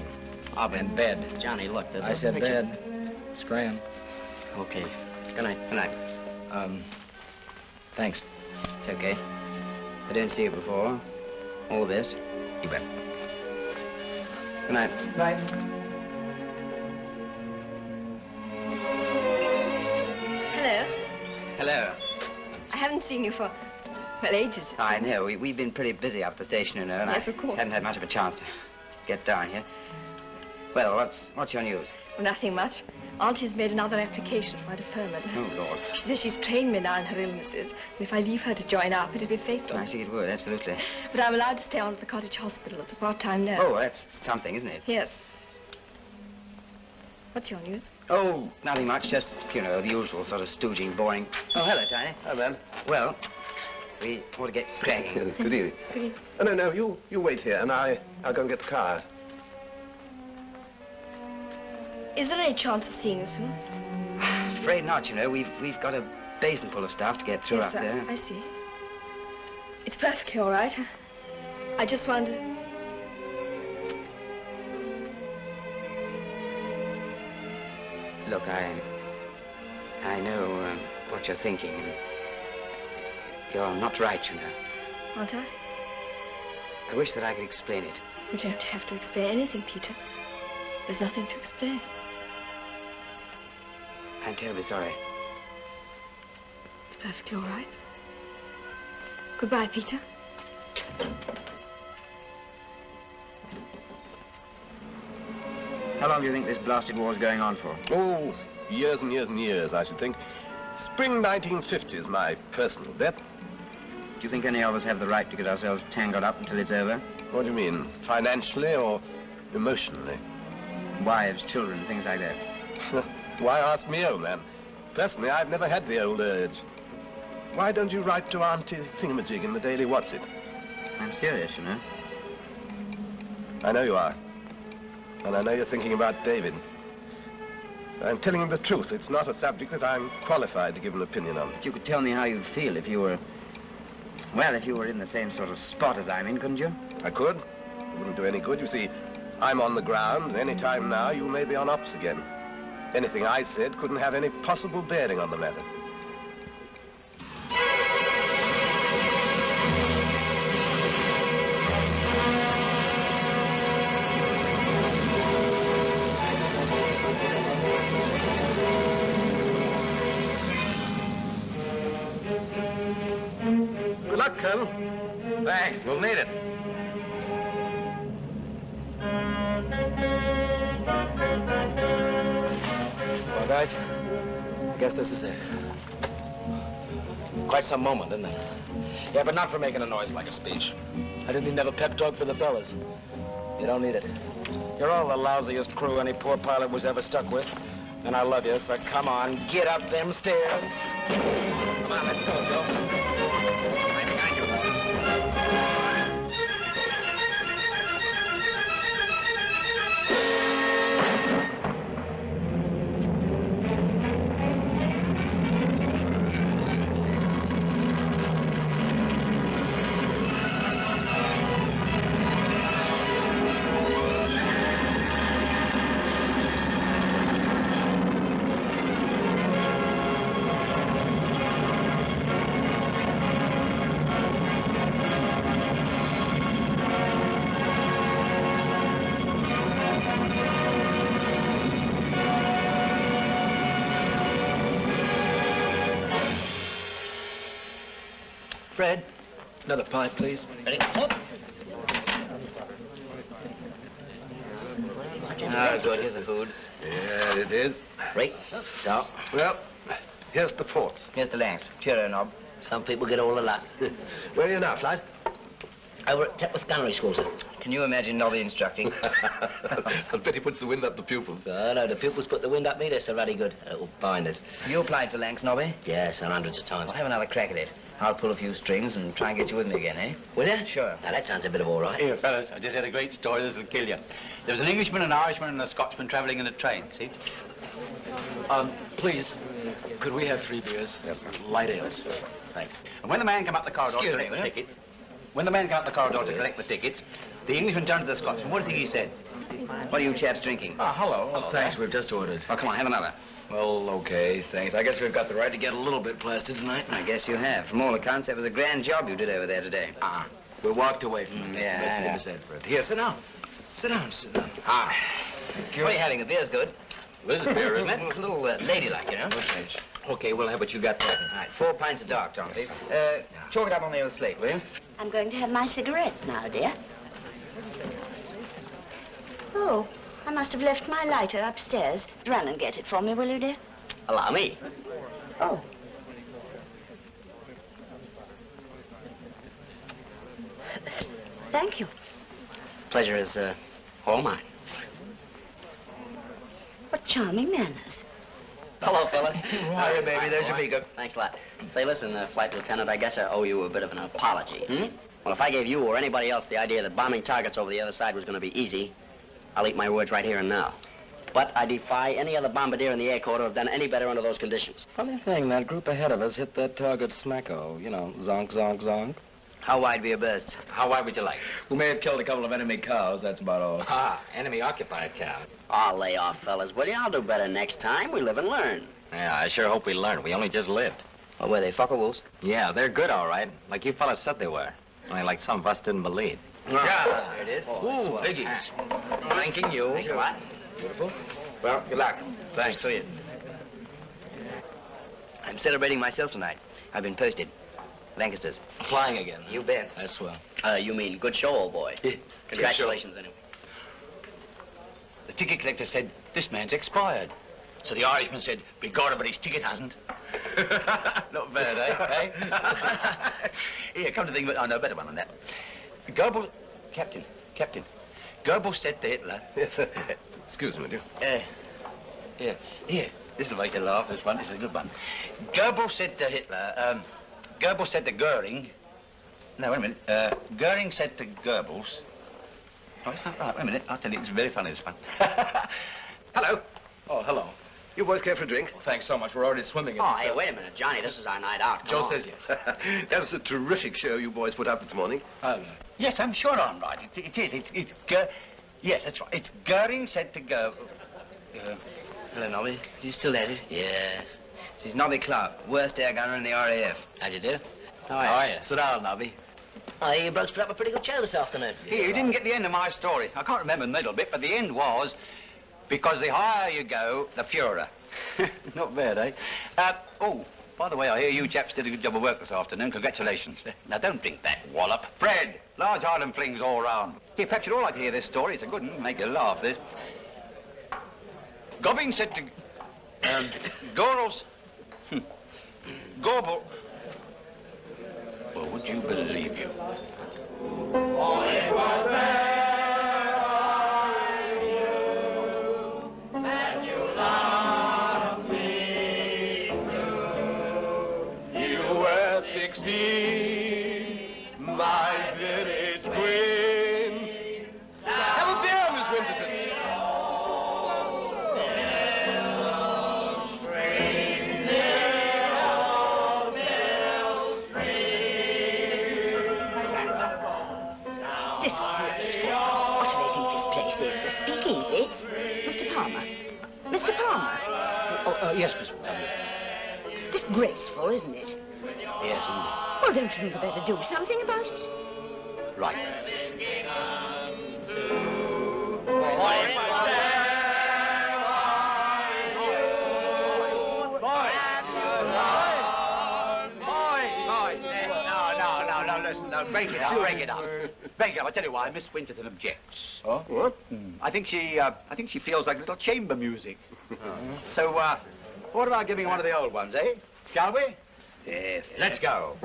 Up in bed. Johnny, look. I said picture. bed. Scram. Okay. Good night. Good night. Thanks. It's okay. I didn't see you before. All the best. You bet. Good night. Night. Hello. Hello. I haven't seen you for, well, ages. I know. We've been pretty busy up at the station, you know, and Yes, I of course. hadn't had much of a chance to get down here. Well, what's your news? Well, nothing much. Auntie's made another application for my deferment. Oh, Lord. She says she's trained me now in her illnesses, and if I leave her to join up, it'll be fatal. I see it would, absolutely. But I'm allowed to stay on at the cottage hospital as a part-time nurse. Oh, that's something, isn't it? Yes. What's your news? Oh, nothing much, just, you know, the usual sort of stooging, boring. Oh, hello, Tiny. Hi, man. Well, we ought to get cracking. Yes, good evening. Good evening. Oh, no, you wait here, and I'll go and get the car. Is there any chance of seeing you soon? Afraid not, you know. We've got a basin full of stuff to get through Yes, up sir. there. I see. It's perfectly all right. I just wondered... Look, I know what you're thinking. You're not right, you know. Aren't I? I wish that I could explain it. You don't have to explain anything, Peter. There's nothing to explain. I'm terribly sorry. It's perfectly all right. Goodbye, Peter. How long do you think this blasted war's going on for? Oh, years and years and years, I should think. Spring 1950 is my personal bet. Do you think any of us have the right to get ourselves tangled up until it's over? What do you mean? Financially or emotionally? Wives, children, things like that. Why ask me, old man? Personally, I've never had the old urge. Why don't you write to Auntie Thingamajig in the Daily What's It? I'm serious, you know. I know you are. And I know you're thinking about David. I'm telling you the truth. It's not a subject that I'm qualified to give an opinion on. But you could tell me how you'd feel if you were... Well, if you were in the same sort of spot as I'm in, couldn't you? I could. It wouldn't do any good. You see, I'm on the ground, and any time now you may be on ops again. Anything I said couldn't have any possible bearing on the matter. Good luck, Colonel. Thanks, we'll need it. Well, guys, I guess this is it. Quite some moment, isn't it? Yeah, but not for making a noise like a speech. I didn't even have a pep talk for the fellas. You don't need it. You're all the lousiest crew any poor pilot was ever stuck with. And I love you, so come on, get up them stairs. Come on, let's go, Joe. Right behind you. Fred, another pipe, please. Ready? Up. Ah, good. Here's the food. Yeah, it is. Right. So. Well, here's the ports. Here's the lengths. Cheerio, Nob. Some people get all the lot. Where are you now, Flight? Over at Tetworth Gunnery School, sir. Can you imagine Nobby instructing? I'll bet he puts the wind up the pupils. Oh, no, the pupils put the wind up me. They're so ruddy good. Little binders. You applied for Lanks, Nobby? Yes, and hundreds of times. Well, have another crack at it. I'll pull a few strings and try and get you with me again, eh? Will you? Sure. Now, that sounds a bit of all right. Here, fellas, I just had a great story. This'll kill you. There was an Englishman, an Irishman, and a Scotsman traveling in a train, see? Please, could we have 3 beers? Yes, sir. Light ales. Thanks. And when the man came up the corridor to collect the tickets, the Englishman turned to the Scotsman. What do you think he said? What are you chaps drinking? Hello. Oh, thanks. We've just ordered. Oh, come on, have another. Well, okay, thanks. I guess we've got the right to get a little bit plastered tonight. I guess you have. From all accounts, that was a grand job you did over there today. We walked away from it. Yeah. That's what we said, Fred. Here, sit down. Sit down, sit down. What are you having? The beer's good. This is beer, isn't it? It's a little ladylike, you know. Okay, we'll have what you got there. All right, 4 pints of dark, Tom, please. Chalk it up on the old slate, will you? I'm going to have my cigarette now, dear. Oh, I must have left my lighter upstairs. Run and get it for me, will you, dear? Allow me. Oh. Thank you. Pleasure is all mine. What charming manners. Hello, fellas. Hiya, baby. There's your beaker. Thanks a lot. Say, listen, Flight Lieutenant, I guess I owe you a bit of an apology. Well, if I gave you or anybody else the idea that bombing targets over the other side was going to be easy, I'll eat my words right here and now. But I defy any other bombardier in the Air Corps to have done any better under those conditions. Funny thing, that group ahead of us hit that target smacko. You know, zonk, zonk, zonk. How wide were your berths? How wide would you like? We may have killed a couple of enemy cows, that's about all. Ah, enemy-occupied cow. Oh, lay off, fellas, will you? I'll do better next time. We live and learn. Yeah, I sure hope we learned. We only just lived. Oh, were they fucker wolves? Yeah, they're good, all right. Like you fellas said they were. Only like some of us didn't believe. Yeah, there it is. Ooh, biggies. Thanking you. Thanks a lot. Beautiful. Well, good luck. Thanks to you. I'm celebrating myself tonight. I've been posted. Lancasters. Flying again. You bet. That's swell. You mean good show, old boy. Congratulations, anyway. The ticket collector said, this man's expired. So the Irishman said, begorra, but his ticket hasn't. Not bad, eh? Here, come to think of it, I know a better one than that. Goebbels... Captain. Goebbels said to Hitler... Excuse me, dear. Here, this will make you laugh, this one. This is a good one. Goebbels said to Hitler... Goebbels said to Goering... No, wait a minute. Goering said to Goebbels... Oh, it's not right. Wait a minute. I'll tell you, it's very funny, this one. Hello. Oh, hello. You boys care for a drink? Well, thanks so much. We're already swimming in Oh, the hey, stuff. wait a minute, Johnny. This is our night out. Joe says yes. That was a terrific show you boys put up this morning. Yes, I'm sure I'm right. It is. Yes, that's right. It's Goering said to go... Hello, Nobby. Is he still at it? Yes. He's Nobby Clark, worst air gunner in the RAF. How'd you do? How are you? Sit down, Nobby. Oh, you blokes put up a pretty good show this afternoon. Here, you didn't get the end of my story. I can't remember the middle bit, but the end was... Because the higher you go, the Fuhrer. Not bad, eh? Oh, by the way, I hear you chaps did a good job of work this afternoon. Congratulations. Now, don't drink that wallop. Fred, large island flings all round. Here, perhaps you'd all like to hear this story. It's a good one. Make you laugh, this. Gobbing said to... Goebbels... Goebbels... Well, would you believe you? Oh, it was there. My village queen. Have a beer, Miss Winterton. Disgraceful. What do they think this place is? A speakeasy? Mr. Palmer. Mr. Palmer. Yes, Miss Movavi. Disgraceful, isn't it? Yes, indeed. Well, don't you think you better do something about it? Right. No, listen, no, break it up. I tell you why, Miss Winterton objects. Oh? What? I think she feels like little chamber music. So, what about giving one of the old ones, eh? Shall we? Yes. Let's go.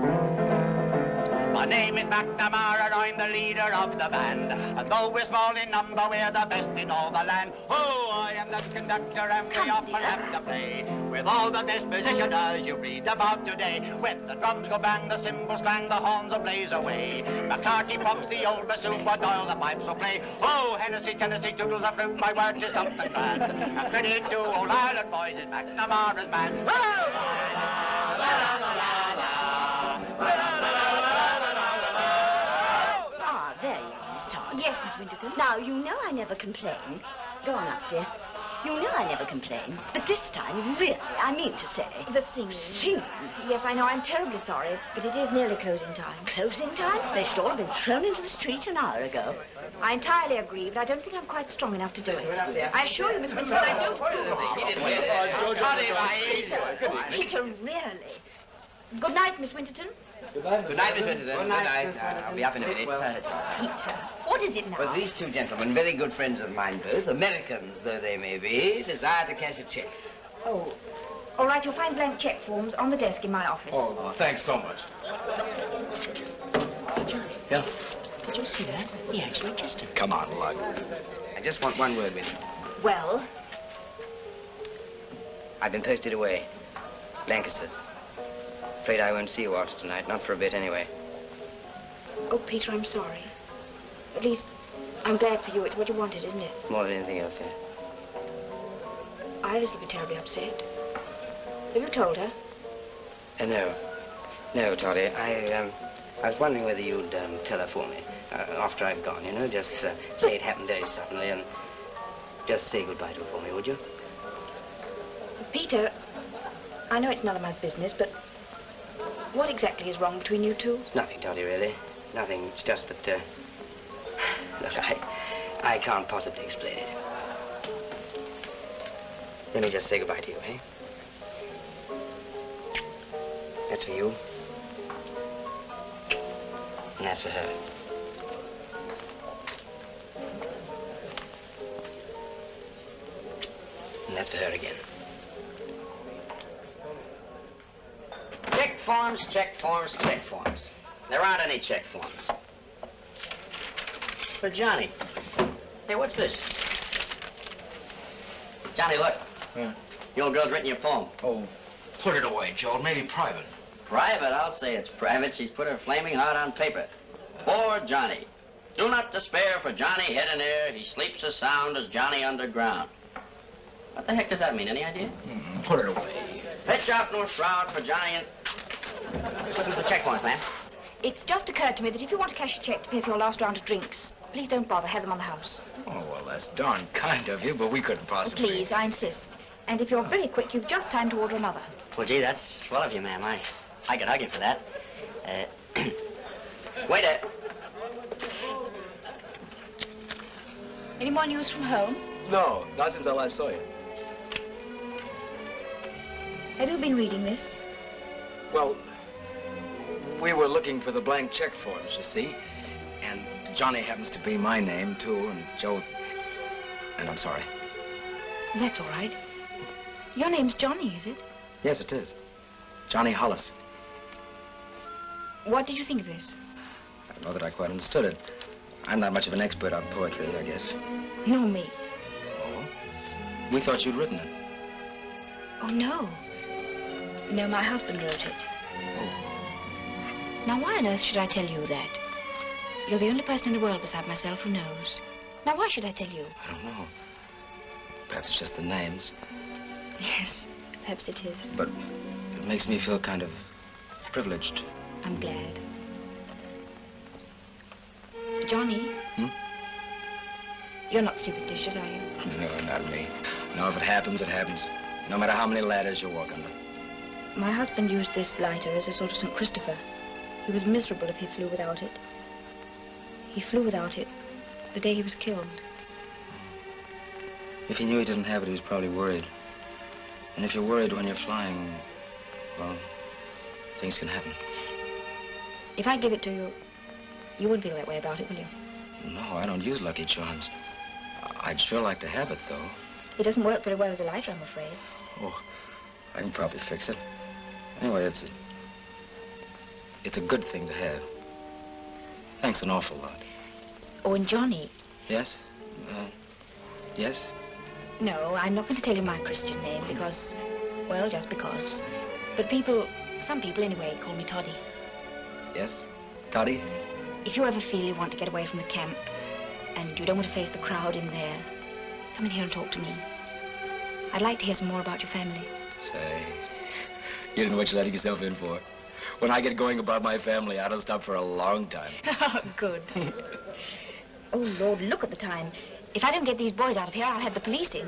My name is McNamara, I'm the leader of the band. And though we're small in number, we're the best in all the land. Oh, I am the conductor and we often have to play with all the best musicians you read about today. When the drums go bang, the cymbals clang, the horns will blaze away. McCarthy pumps the old bassoon, while Doyle the pipes will play. Oh, Hennessy, Tennessee, toodles of fruit, my word is something grand. A credit to old Ireland boys is McNamara's man. Yes, Miss Winterton. Now, you know I never complain. Go on up, dear. You know I never complain. But this time, really, I mean to say... The singing. Singing? Yes, I know. I'm terribly sorry, but it is nearly closing time. Closing time? They should all have been thrown into the street an hour ago. I entirely agree, but I don't think I'm quite strong enough to do it. I assure you, Miss Winterton, I don't... Peter, really. Good night, Miss Winterton. Good night, Miss Winterton. Good night. Miss Winterton. I'll be up in a minute. Peter, what is it now? Well, these two gentlemen, very good friends of mine both, Americans though they may be, desire to cash a check. Oh, all right, you'll find blank check forms on the desk in my office. Oh, thanks so much. Yeah. Did you see that? He actually kissed her. Come on, Lug. I just want one word with you. Well? I've been posted away. Lancaster's. Afraid I won't see you after tonight, not for a bit anyway. Oh, Peter, I'm sorry. At least, I'm glad for you. It's what you wanted, isn't it? More than anything else, yeah. Iris will be terribly upset. Have you told her? No. No, Toddy. I was wondering whether you'd tell her for me. After I've gone, you know, just say it happened very suddenly and just say goodbye to her for me, would you? Peter, I know it's none of my business, but what exactly is wrong between you two? Nothing, Toddy, really. Nothing. It's just that, look, I can't possibly explain it. Let me just say goodbye to you, eh? That's for you. And that's for her. And that's for her again. Check forms, check forms, check forms. There aren't any check forms. But Johnny, hey, what's this? Johnny, look. Your old girl's written you a poem. Oh, put it away, Joel. Maybe private. Private? I'll say it's private. She's put her flaming heart on paper. Poor Johnny. Do not despair for Johnny head in air. He sleeps as sound as Johnny underground. What the heck does that mean? Any idea? Put it away. Pitch out no shroud for Johnny and... Just looking for the check forms, ma'am. It's just occurred to me that if you want to cash a check to pay for your last round of drinks, please don't bother. Have them on the house. Oh, well, that's darn kind of you, but we couldn't possibly... Please, I insist. And if you're very quick, you've just time to order another. Well, gee, that's swell of you, ma'am. I could hug you for that. Waiter. Any more news from home? No, not since I last saw you. Have you been reading this? Well, we were looking for the blank check forms, you see. And Johnny happens to be my name, too, and Joe... And I'm sorry. That's all right. Your name's Johnny, is it? Yes, it is. Johnny Hollis. What did you think of this? I don't know that I quite understood it. I'm not much of an expert on poetry, I guess. No, me. Oh? We thought you'd written it. Oh, no. No, my husband wrote it. Oh. Now, why on earth should I tell you that? You're the only person in the world beside myself who knows. Now, why should I tell you? I don't know. Perhaps it's just the names. Yes, perhaps it is. But it makes me feel kind of privileged. I'm glad. Johnny? You're not superstitious, are you? No, not me. No, if it happens, it happens. No matter how many ladders you walk under. My husband used this lighter as a sort of St. Christopher. He was miserable if he flew without it. He flew without it the day he was killed. If he knew he didn't have it, he was probably worried. And if you're worried when you're flying, well, things can happen. If I give it to you, you wouldn't feel that way about it, will you? No, I don't use Lucky Charms. I'd sure like to have it, though. It doesn't work very well as a lighter, I'm afraid. Oh, I can probably fix it. Anyway, it's a good thing to have. Thanks an awful lot. Oh, and Johnny. Yes? Yes? No, I'm not going to tell you my Christian name because, well, just because. But some people anyway, call me Toddy. Yes? Toddy? If you ever feel you want to get away from the camp and you don't want to face the crowd in there, come in here and talk to me. I'd like to hear some more about your family. Say, you didn't know what you're letting yourself in for. When I get going about my family, I don't stop for a long time. Good. Oh, Lord, look at the time. If I don't get these boys out of here, I'll have the police in.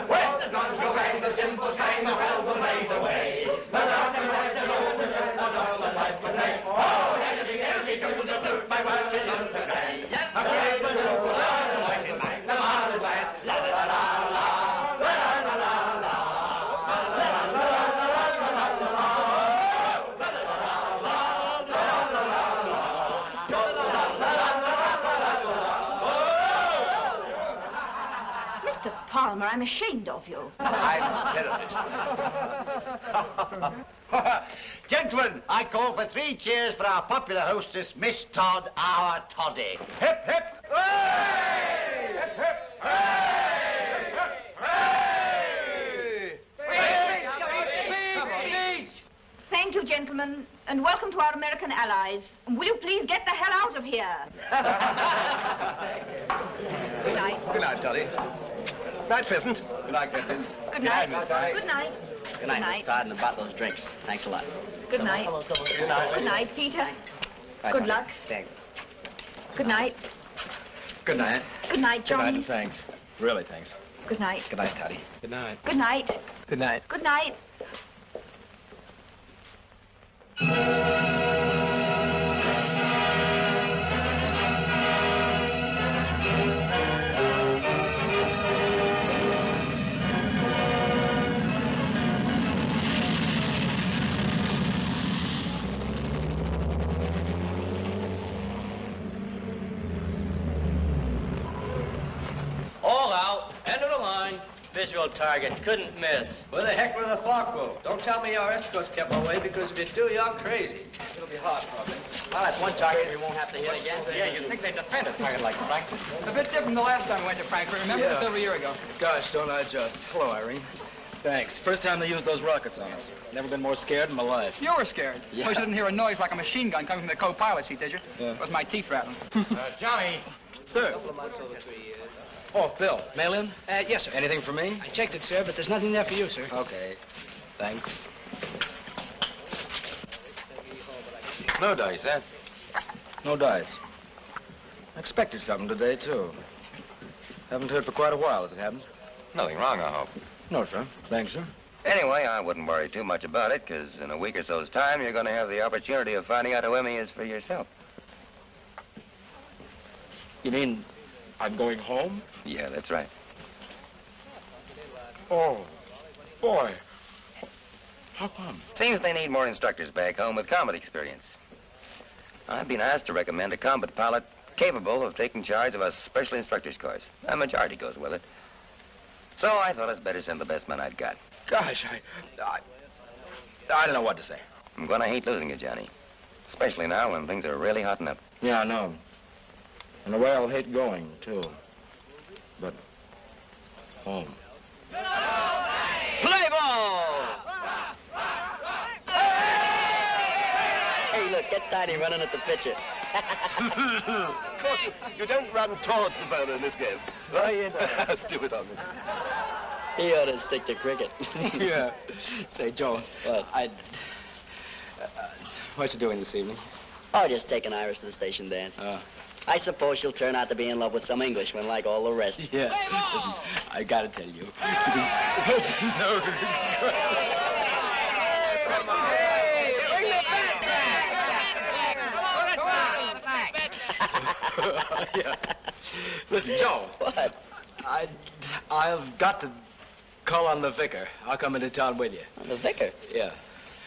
Well, the drums go bang, the cymbals hang, the bells will fade away. The doctor rides an open shirt, the dog the life will play. Oh, Hennessy, to the flute, my work is up to grand. A brave and noble, the light is back, the marvelous land. La la la la, la la la. Palmer, I'm ashamed of you. I'm terrorist. Gentlemen, I call for 3 cheers for our popular hostess, Miss Todd, our Toddy. Hip, hip. Hooray! Hip, hip. Hooray! Hooray! Thank you, gentlemen, and welcome to our American allies. Will you please get the hell out of here? Good night. Good night, Toddy. Night, Pheasant. Good night, Captain. Good night. Good Good night. Good night, Miss Todd, and about those drinks. Thanks a lot. Good night. Good night. Good night, Peter. Bye, Good Toddy. luck. Thanks. Good night. Good night. Good night, Good night, Johnny. and thanks. Really, thanks. Good night. Good night, Toddy. Good night. Good night. Good night. Good night. All out. End of the line. Visual target. Couldn't miss. Where the heck were the Falkville? Don't tell me your escorts kept away, because if you do, you're crazy. It'll be hard, probably. Well, that's one target we won't have to hit again. Yeah, you'd think they'd defend a target like Frankfurt. A bit different the last time we went to Frankfurt. Remember, Yeah. just over a year ago. Gosh, don't I just. Hello, Irene. Thanks. First time they used those rockets on us. Never been more scared in my life. You were scared. Yeah. Of course, you didn't hear a noise like a machine gun coming from the co-pilot seat, did you? Yeah. It was my teeth rattling. Johnny. Sir. Oh, Bill. Mail in? Yes, sir. Anything for me? I checked it, sir, but there's nothing there for you, sir. Okay. Thanks. No dice, eh? No dice. I expected something today, too. Haven't heard for quite a while, has it happened? Nothing wrong, I hope. No, sir. Thanks, sir. Anyway, I wouldn't worry too much about it, because in a week or so's time, you're going to have the opportunity of finding out who Emmy is for yourself. You mean I'm going home? Yeah, that's right. Oh, boy. How come? Seems they need more instructors back home with combat experience. I've been asked to recommend a combat pilot capable of taking charge of a special instructor's course. A majority goes with it. So I thought it's better send the best man I'd got. Gosh, I don't know what to say. I'm going to hate losing you, Johnny. Especially now when things are really hotting up. Yeah, I know. In a way, I'll hate going, too. But home. Play ball! Hey, look, get Tiny running at the pitcher. Of course, you don't run towards the bowler in this game. Oh, you know. Stupid on me. He ought to stick to cricket. Yeah. Say, Joe. What? What you doing this evening? Oh, just taking Iris to the station dance. I suppose she'll turn out to be in love with some Englishman like all the rest. Yeah. Listen, I gotta tell you. Yeah. Listen, Joe. What? I've got to call on the vicar. I'll come into town with you. On the vicar? Yeah.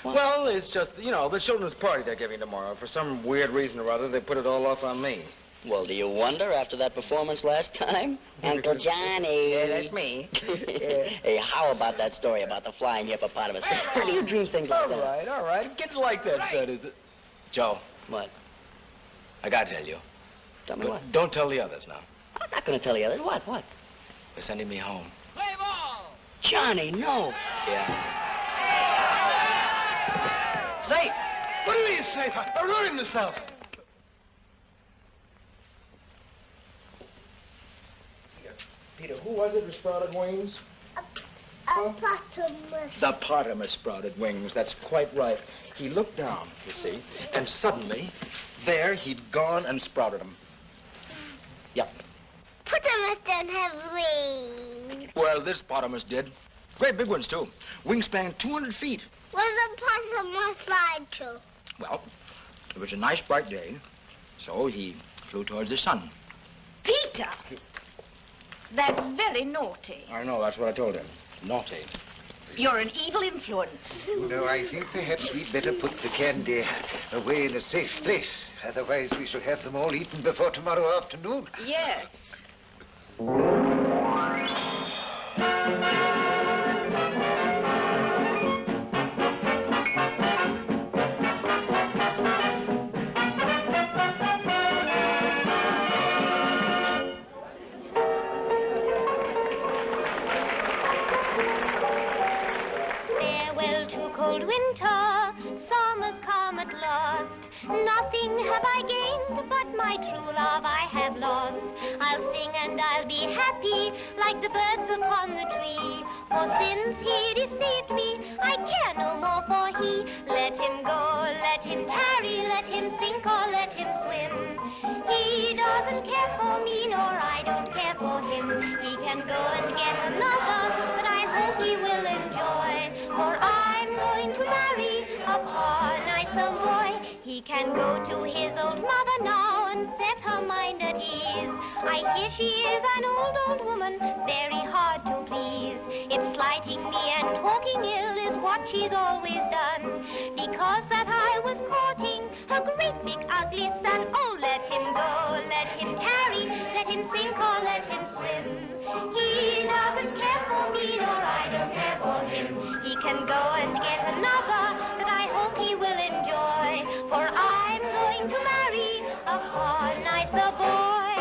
What? Well, it's just, the children's party they're giving tomorrow. For some weird reason or other, they put it all off on me. Well, do you wonder after that performance last time? Uncle Johnny. Yeah, that's me. Hey, how about that story about the flying hippopotamus? How do you dream things like that? All right. Kids like that, son, is it? Joe. What? I gotta tell you. Tell me what? Don't tell the others now. I'm not going to tell the others. What? They're sending me home. Play ball! Johnny, no. Yeah. Say, what do you mean safe? I ruined myself. Peter, who was it who sprouted wings? Hippopotamus. The potamus sprouted wings, that's quite right. He looked down, you see, and suddenly, there he'd gone and sprouted them. Yep. Hippopotamus don't have wings. Well, this potamus did. Great big ones, too. Wingspan 200 feet. Where's the hippopotamus fly to? Well, it was a nice bright day, so he flew towards the sun. Peter! That's very naughty. I know, that's what I told him. Naughty. You're an evil influence. No, I think perhaps we'd better put the candy away in a safe place. Otherwise, we shall have them all eaten before tomorrow afternoon. Yes. Farewell to cold winter, summer's come at last. Nothing have I gained, but my true love I have lost. I'll sing and I'll be happy, like the birds upon the tree. For since he deceived me, I care no more for he. Let him go, let him tarry, let him sink or let him swim. He doesn't care for me, nor I don't care for him. He can go and get another, but I hope he will enjoy. For I'm going to marry a far nicer boy. He can go to his old mother now and set her mind at ease. I hear she is an old woman, very hard to please. It's slighting me and talking ill is what she's always done. Because that I was courting her great big ugly son. Oh, let him go, let him tarry, let him sink or let him swim. He doesn't care for me, nor I don't care for him. He can go and get another that I hope he will enjoy. For I'm going to marry a far nicer boy.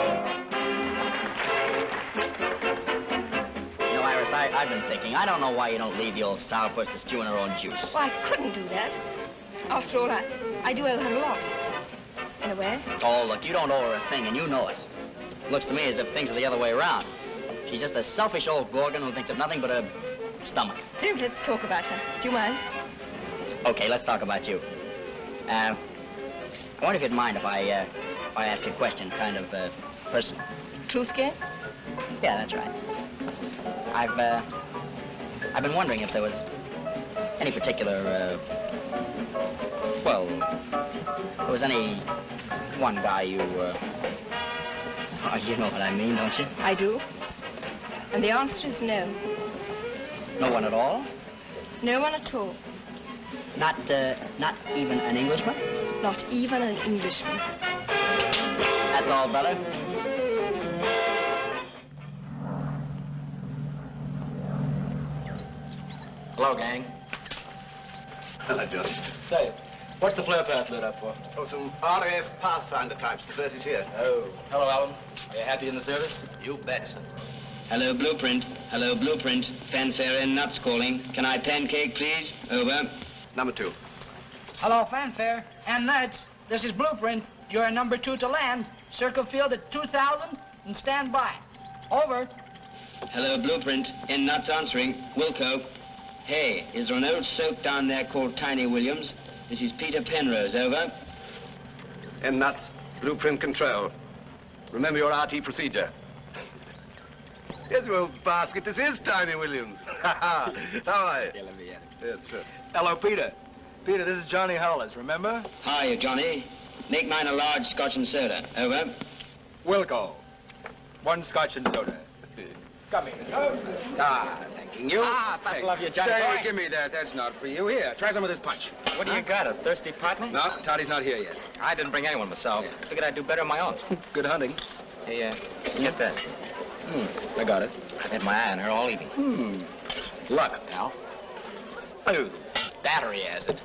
You know, Iris, I've been thinking, I don't know why you don't leave the old sow for us to stew in her own juice. Well, I couldn't do that. After all, I do owe her a lot. In a way. Oh, look, you don't owe her a thing, and you know it. Looks to me as if things are the other way around. She's just a selfish old gorgon who thinks of nothing but her stomach. Let's talk about her. Do you mind? Okay, let's talk about you. I wonder if you'd mind if I ask you a question, kind of personal. Truth game? Yeah, that's right. I've been wondering if there was any particular, well, there was any one guy you, oh, you know what I mean, don't you? I do. And the answer is no. No one at all? No one at all. Not even an Englishman? Not even an Englishman. That's all, brother. Hello, gang. Hello, Johnny. Say, what's the flare path lit up for? Oh, some RAF Pathfinder types diverted here. Oh. Hello, Alan. Are you happy in the service? You bet, sir. Hello, Blueprint. Hello, Blueprint. Fanfare and nuts calling. Can I pancake, please? Over. Number 2. Hello, Fanfare and Nuts. This is Blueprint. You're number 2 to land. Circle field at 2,000 and stand by. Over. Hello, Blueprint. And nuts answering. Wilco. Hey, is there an old soak down there called Tiny Williams? This is Peter Penrose. Over. And nuts, Blueprint control. Remember your RT procedure. Yes, you old basket. This is Tiny Williams. How are you? Yeah, let me at it. Yes, sure. Hello, Peter. Peter, this is Johnny Howlers, remember? Hiya, Johnny. Make mine a large scotch and soda. Over. Wilco. 1 scotch and soda. Come here. Thanking you. I love you, Johnny. Say, boy. give me that. That's not for you. Here, try some of this punch. What do you got, a thirsty partner? No, Toddy's not here yet. I didn't bring anyone myself. Yeah. Figured I'd do better on my own. Good hunting. Hey, get that. I got it. I've had my eye on her all evening. Luck, pal. Oh, battery acid.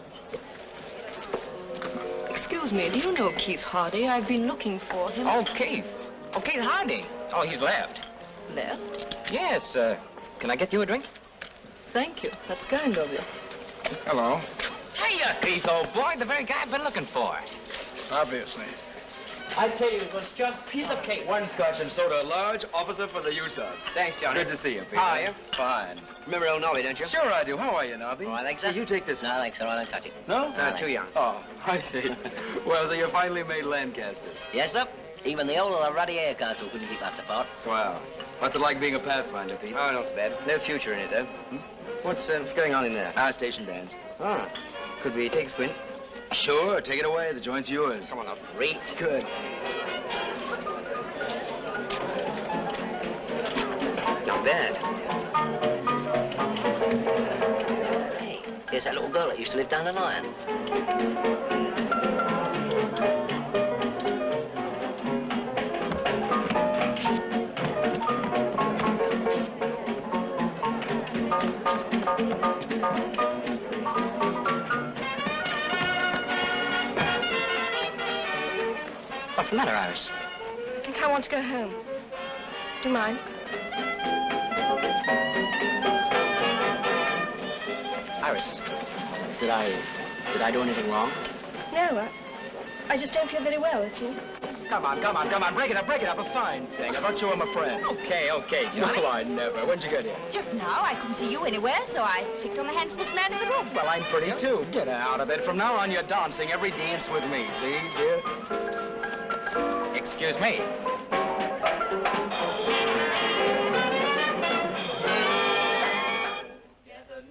Excuse me, do you know Keith Hardy? I've been looking for him. Oh, Keith. Oh, Keith Hardy. Oh, he's left. Left? Yes, can I get you a drink? Thank you. That's kind of you. Hello. Hiya, Keith, old boy. The very guy I've been looking for. Obviously. I tell you, it was just piece of cake. 1 scotch and soda, large, officer for the use of. Thanks, Johnny. Good to see you, Peter. How are you? Fine. Remember old Nobby, don't you? Sure I do. How are you, Nobby? Oh, I think so. Hey, you take this one. No, thanks, sir. I don't touch it. No? No, too young. Oh, I see. Well, so you finally made Lancasters. Yes, sir. Even the old Ruddy Air Council couldn't keep us apart. Swell. What's it like being a Pathfinder, Pete? Oh, not so bad. No future in it, though. What's going on in there? Our station bands. Oh, could we take a squint? Sure, take it away. The joint's yours. Come on up. Read. Good. Not bad. Hey, here's that little girl that used to live down the line. What's the matter, Iris? I think I want to go home. Do you mind? Iris, did I do anything wrong? No, I just don't feel very well, that's all. Come on. Break it up. A fine thing. I thought you were my friend. Okay, Johnny. No, I never. When'd you get here? Just now. I couldn't see you anywhere, so I picked on the handsomest man in the room. Well, I'm pretty, too. Get out of it. From now on, you're dancing every dance with me. See, dear? Excuse me.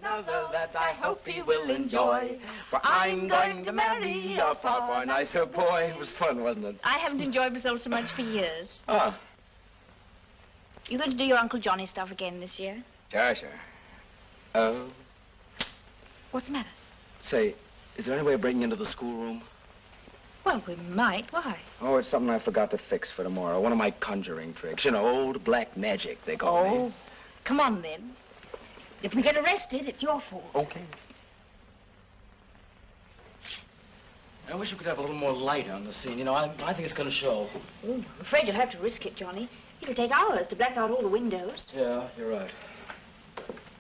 Another that I hope he will enjoy, for I'm going to marry a far nicer boy. It was fun, wasn't it? I haven't enjoyed myself so much for years. Ah. You going to do your Uncle Johnny stuff again this year? Sure. Oh. What's the matter? Say, is there any way of breaking into the schoolroom? Well, we might. Why? Oh, it's something I forgot to fix for tomorrow. One of my conjuring tricks. You know, old black magic, they call me. Oh, come on, then. If we get arrested, it's your fault. Okay. I wish we could have a little more light on the scene. You know, I think it's going to show. Ooh, I'm afraid you'll have to risk it, Johnny. It'll take hours to black out all the windows. Yeah, you're right.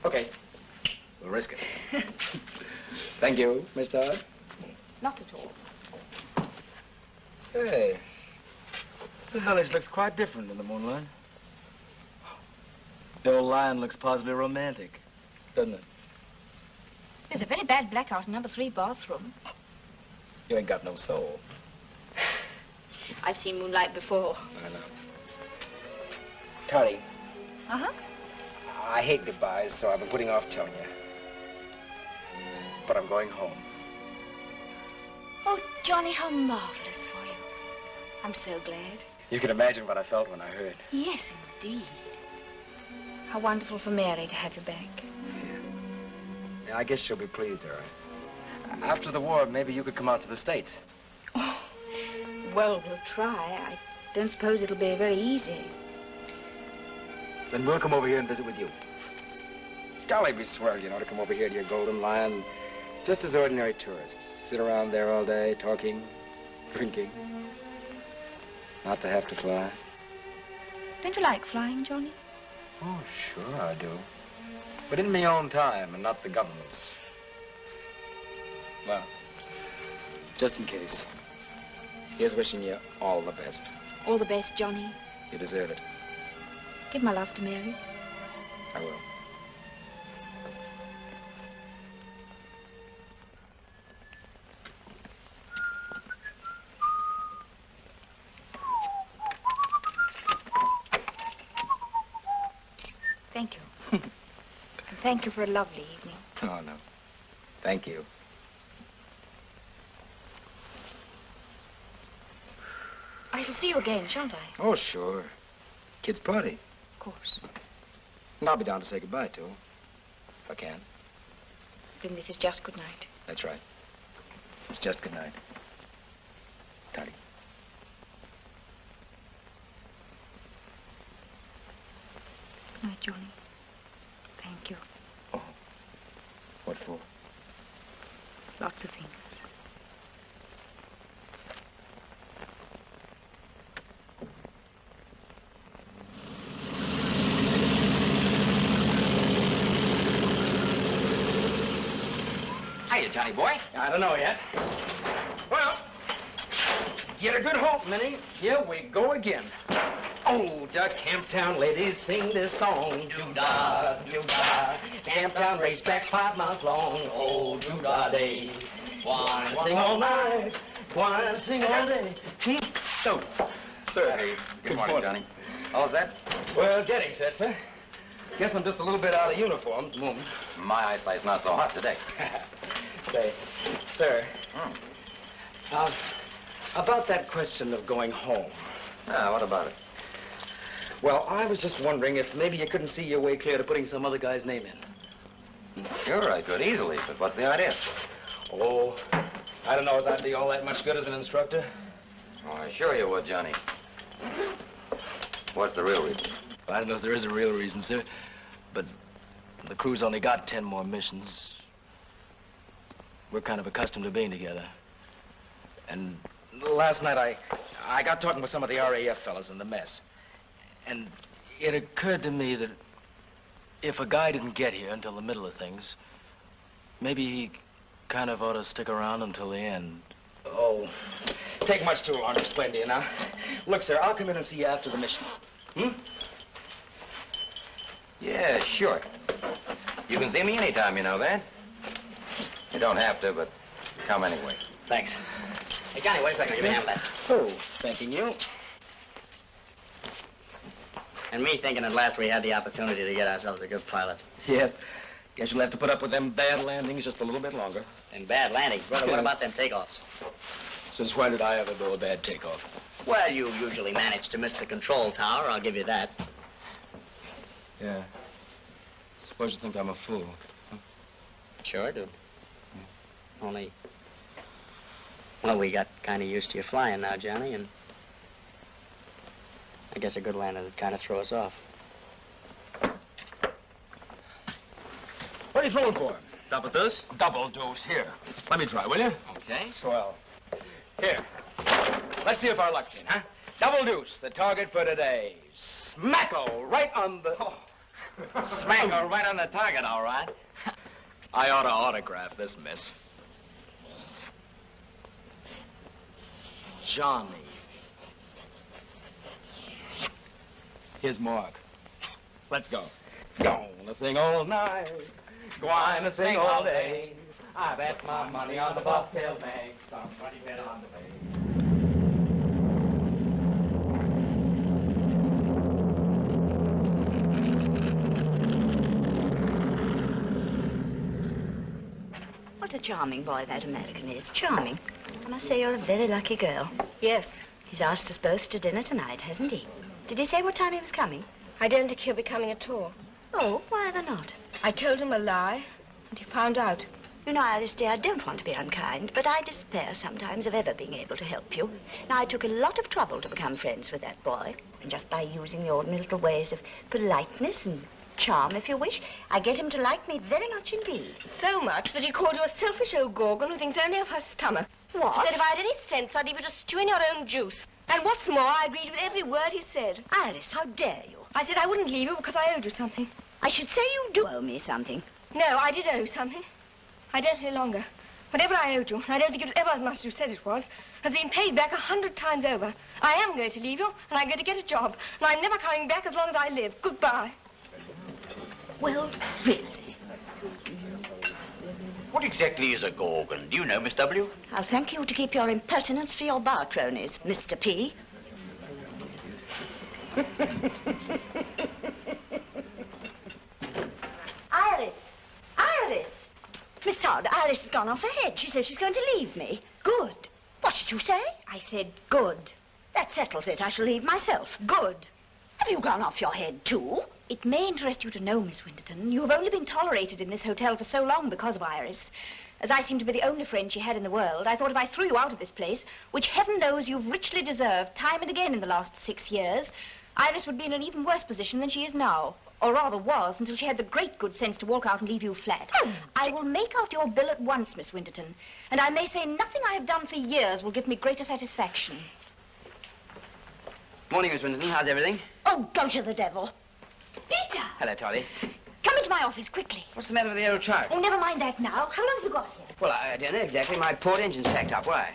Okay. We'll risk it. Thank you, Miss Todd. Not at all. Say, the village looks quite different in the moonlight. The old lion looks positively romantic, doesn't it? There's a very bad blackout in number 3 bathroom. You ain't got no soul. I've seen moonlight before. I know. Tony. Uh-huh. I hate goodbyes, so I've been putting off telling you. But I'm going home. Oh, Johnny, how marvelous for you. I'm so glad. You can imagine what I felt when I heard. Yes, indeed. How wonderful for Mary to have you back. Yeah, I guess she'll be pleased, all right. After the war, maybe you could come out to the States. Oh, well, we'll try. I don't suppose it'll be very easy. Then we'll come over here and visit with you. Golly, be swell, you know, to come over here to your Golden Lion just as ordinary tourists. Sit around there all day, talking, drinking. Not to have to fly. Don't you like flying, Johnny? Oh, sure I do. But in my own time and not the government's. Well, just in case, here's wishing you all the best. All the best, Johnny. You deserve it. Give my love to Mary. I will. Thank you. And thank you for a lovely evening. Oh, no. Thank you. I shall see you again, shan't I? Oh, sure. Kids' party. Of course. And I'll be down to say goodbye to him, if I can. Then this is just good night. That's right. It's just good night. Toddy. Good night, Johnny. Thank you. Oh. What for? Lots of things. Hiya, Johnny boy. I don't know yet. Well, get a good hope, Minnie. Here we go again. Oh, the Camptown ladies sing this song. Do-da, do-da. Camptown racetrack's 5 miles long. Oh, do-da day. One sing all night, one sing all day. So, sir. Hey, good morning, Johnny. How's that? Well, getting set, sir. Guess I'm just a little bit out of uniform at the moment. My eyesight's not so hot today. Say, sir. About that question of going home. Ah, what about it? Well, I was just wondering if maybe you couldn't see your way clear to putting some other guy's name in. Sure, I could easily, but what's the idea? Oh, I don't know as I'd be all that much good as an instructor. Oh, I assure you would, Johnny. What's the real reason? I don't know if there is a real reason, sir, but the crew's only got 10 more missions. we're kind of accustomed to being together. And last night I got talking with some of the RAF fellas in the mess. And it occurred to me that if a guy didn't get here until the middle of things, maybe he kind of ought to stick around until the end. Oh, take much too long to explain to you now. Look, sir, I'll come in and see you after the mission. Yeah, sure. You can see me anytime, you know that. You don't have to, but come anyway. Thanks. Hey, Johnny, wait a second. Give me a hand with that. Oh, thanking you. And me thinking at last we had the opportunity to get ourselves a good pilot. Yeah. Guess you'll have to put up with them bad landings just a little bit longer. And bad landings? Brother, what about them takeoffs? Since when did I ever do a bad takeoff? Well, you usually manage to miss the control tower. I'll give you that. Yeah. Suppose you think I'm a fool. Huh? Sure I do. Only, well, we got kind of used to you flying now, Johnny, and I guess a good landing would kind of throw us off. What are you throwing for? Double deuce? Double deuce. Here. Let me try, will you? Okay. Swell. Here. Let's see if our luck's in, huh? Double deuce, the target for today. Smacko, right on the... Oh. Smacko, right on the target, all right. I ought to autograph this, miss. Johnny. Here's Mark. Let's go. Gonna sing all night. Gonna sing all day. I bet my money on the bobtail bank. Somebody bet on the bay. What a charming boy that American is. Charming. I must say you're a very lucky girl. Yes. He's asked us both to dinner tonight, hasn't he? Did he say what time he was coming? I don't think he'll be coming at all. Oh, why the not? I told him a lie, and he found out. You know, Iris, dear, I don't want to be unkind, but I despair sometimes of ever being able to help you. Now, I took a lot of trouble to become friends with that boy, and just by using the ordinary little ways of politeness and charm, if you wish, I get him to like me very much indeed. So much that he called you a selfish old gorgon who thinks only of her stomach. What? He said if I had any sense, I'd leave you to stew in your own juice. And what's more, I agreed with every word he said. Iris, how dare you? I said I wouldn't leave you because I owed you something. I should say you do owe me something. No, I did owe something. I don't any longer. Whatever I owed you, and I don't think it was ever as much as you said it was, has been paid back 100 times over. I am going to leave you, and I'm going to get a job, and I'm never coming back as long as I live. Goodbye. Well, really? What exactly is a gorgon? Do you know, Miss W? I'll thank you to keep your impertinence for your bar cronies, Mr. P. Iris! Iris! Miss Todd, Iris has gone off her head. She says she's going to leave me. Good. What did you say? I said good. That settles it. I shall leave myself. Good. Have you gone off your head, too? It may interest you to know, Miss Winterton, you have only been tolerated in this hotel for so long because of Iris. As I seem to be the only friend she had in the world, I thought if I threw you out of this place, which heaven knows you've richly deserved time and again in the last 6 years, Iris would be in an even worse position than she is now. Or rather was, until she had the great good sense to walk out and leave you flat. Oh, I will make out your bill at once, Miss Winterton. And I may say nothing I have done for years will give me greater satisfaction. Morning, Miss Winterton. How's everything? Oh, go to the devil. Peter! Hello, Toddy. Come into my office, quickly. What's the matter with the old chart? Oh, never mind that now. How long have you got here? Well, I don't know exactly. My port engine's packed up. Why?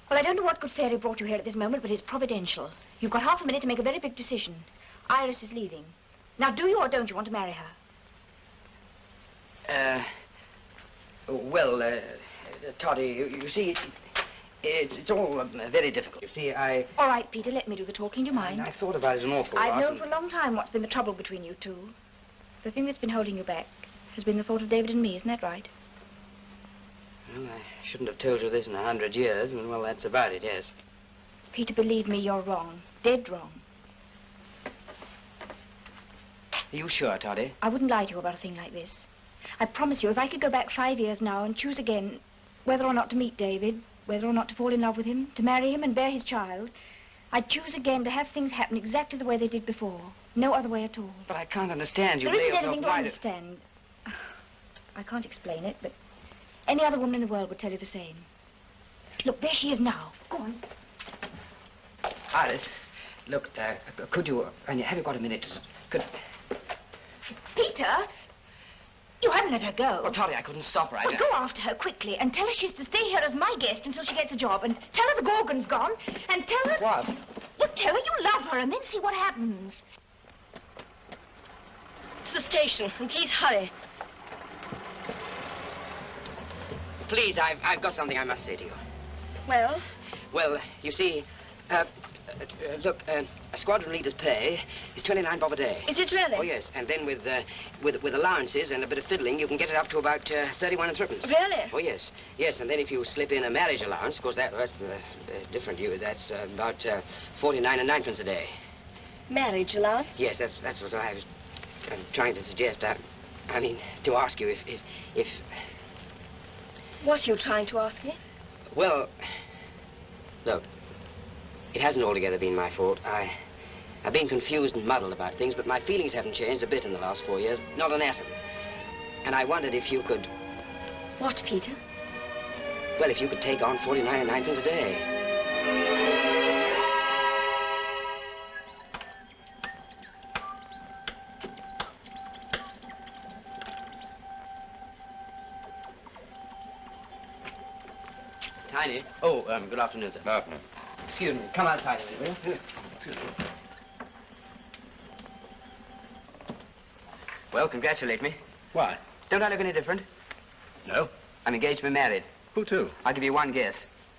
Well, I don't know what good fairy brought you here at this moment, but it's providential. You've got half a minute to make a very big decision. Iris is leaving. Now, do you or don't you want to marry her? Well, Toddy, you see, it's all very difficult. You see, All right, Peter, let me do the talking. Do you mind? I thought about it an awful lot. I've known for a long time what's been the trouble between you two. The thing that's been holding you back has been the thought of David and me, isn't that right? Well, I shouldn't have told you this in 100 years, but, well, that's about it, yes. Peter, believe me, you're wrong. Dead wrong. Are you sure, Toddy? I wouldn't lie to you about a thing like this. I promise you, if I could go back 5 years now and choose again whether or not to meet David, whether or not to fall in love with him, to marry him and bear his child, I'd choose again to have things happen exactly the way they did before. No other way at all. But I can't understand. You There lay isn't yourself anything to wide- understand. I can't explain it, but Any other woman in the world would tell you the same. Look, there she is now. Go on. Iris, look, could you, and have you got a minute? Peter! You haven't let her go. Well, Tolly, I couldn't stop her. Well, go after her quickly and tell her she's to stay here as my guest until she gets a job. And tell her the Gorgon's gone. And tell her... What? Look, tell her you love her and then see what happens. To the station, and please hurry. Please, I've got something I must say to you. Well? Well, you see, look, a squadron leader's pay is 29 bob a day. Is it really? Oh, yes, and then with allowances and a bit of fiddling, you can get it up to about 31 and threepence. Really? Oh, yes. Yes, and then if you slip in a marriage allowance, of course, that's different. That's about 49 and ninepence a day. Marriage allowance? Yes, that's what I was trying to suggest. I mean, to ask you if... What are you trying to ask me? Well, look, it hasn't altogether been my fault. I've been confused and muddled about things, but my feelings haven't changed a bit in the last 4 years. Not an atom. And I wondered if you could... What, Peter? Well, if you could take on 49 and ninepence a day. Tiny. Oh, good afternoon, sir. Good afternoon. Excuse me. Come outside a minute, will you? Excuse me. Well, congratulate me. Why? Don't I look any different? No. I'm engaged to be married. Who to? I'll give you one guess.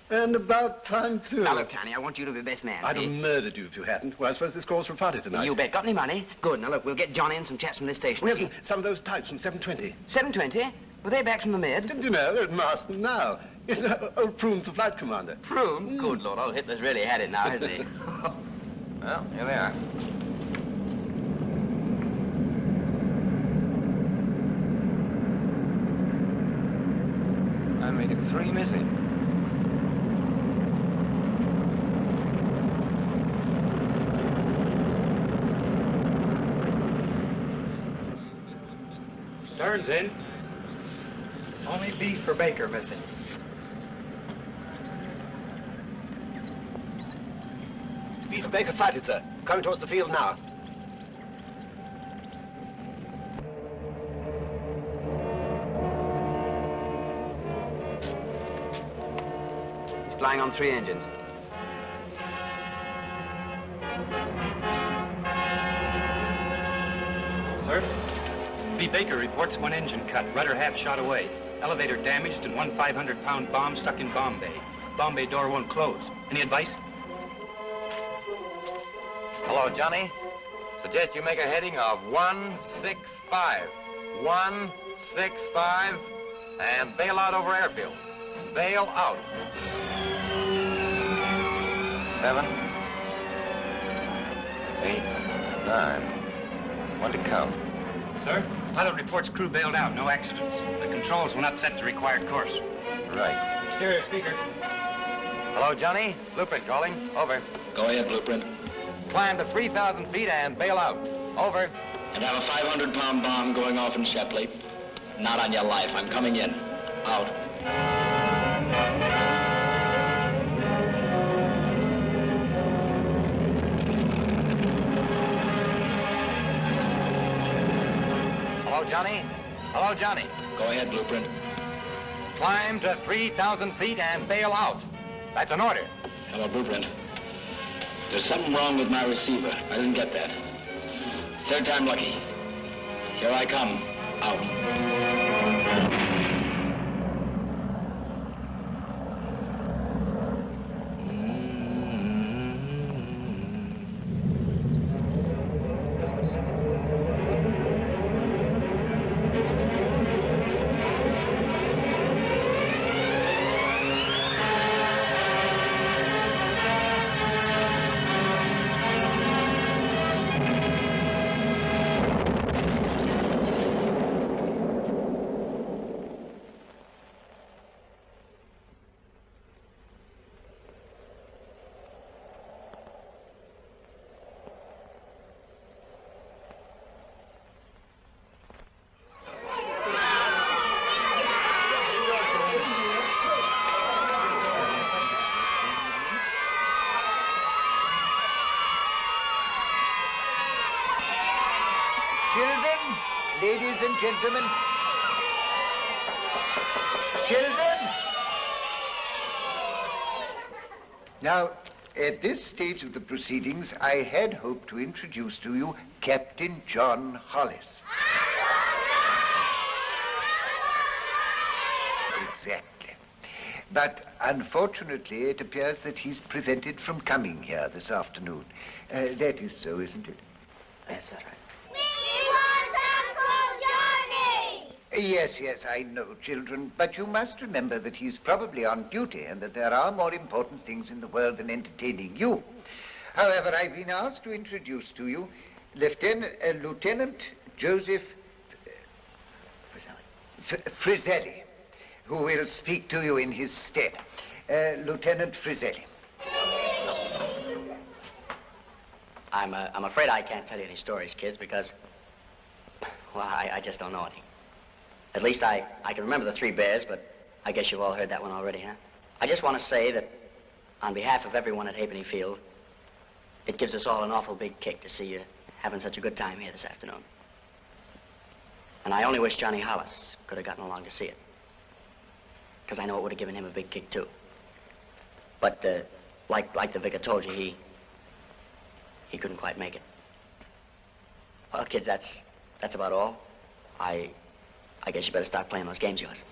And about time, too. Now, look, Tiny, I want you to be best man. I'd see? have murdered you if you hadn't. Well, I suppose this calls for a party tonight. You bet. Got any money? Good. Now, look, we'll get Johnny and some chaps from this station. We have some of those types from 720. 720? Were they back from the Med? Didn't you know? They're at Marston now. Yes, old Proome's the flight commander. Proome? Good Lord, old Hitler's really had it now, hasn't he? Well, here they are. I made it 3 missing. Stern's in. Only beef for Baker missing. Beef for Baker sighted, sir. Coming towards the field now. He's flying on 3 engines. Sir? B. Baker reports 1 engine cut, rudder half shot away. Elevator damaged and 1 500-pound bomb stuck in bomb bay. Bomb bay door won't close. Any advice? Hello, Johnny. Suggest you make a heading of 165. 165, and bail out over airfield. Bail out. 7, 8, 9. 1 to count. Sir? Pilot reports crew bailed out, no accidents. The controls will not set the required course. Right. Stereo speakers. Hello, Johnny. Blueprint calling. Over. Go ahead, Blueprint. Climb to 3,000 feet and bail out. Over. And have a 500-pound bomb going off in Shepley. Not on your life. I'm coming in. Out. Hello, Johnny. Hello, Johnny. Go ahead, Blueprint. Climb to 3,000 feet and bail out. That's an order. Hello, Blueprint. There's something wrong with my receiver. I didn't get that. 3rd time lucky. Here I come. Out. gentlemen. Children. Now, at this stage of the proceedings, I had hoped to introduce to you Captain John Hollis. Exactly. But unfortunately, it appears that he's prevented from coming here this afternoon. That is so, isn't it? Yes, that's right. Yes, I know, children, but you must remember that he's probably on duty and that there are more important things in the world than entertaining you. However, I've been asked to introduce to you Lieutenant Joseph Frizelli, who will speak to you in his stead. Lieutenant Frizelli. I'm afraid I can't tell you any stories, kids, because, well, I just don't know any. At least I can remember the Three Bears, but I guess you've all heard that one already, huh? I just want to say that on behalf of everyone at Halfpenny Field, it gives us all an awful big kick to see you having such a good time here this afternoon. And I only wish Johnny Hollis could have gotten along to see it, because I know it would have given him a big kick, too. But, like the vicar told you, he couldn't quite make it. Well, kids, that's about all. I guess you better start playing those games of yours.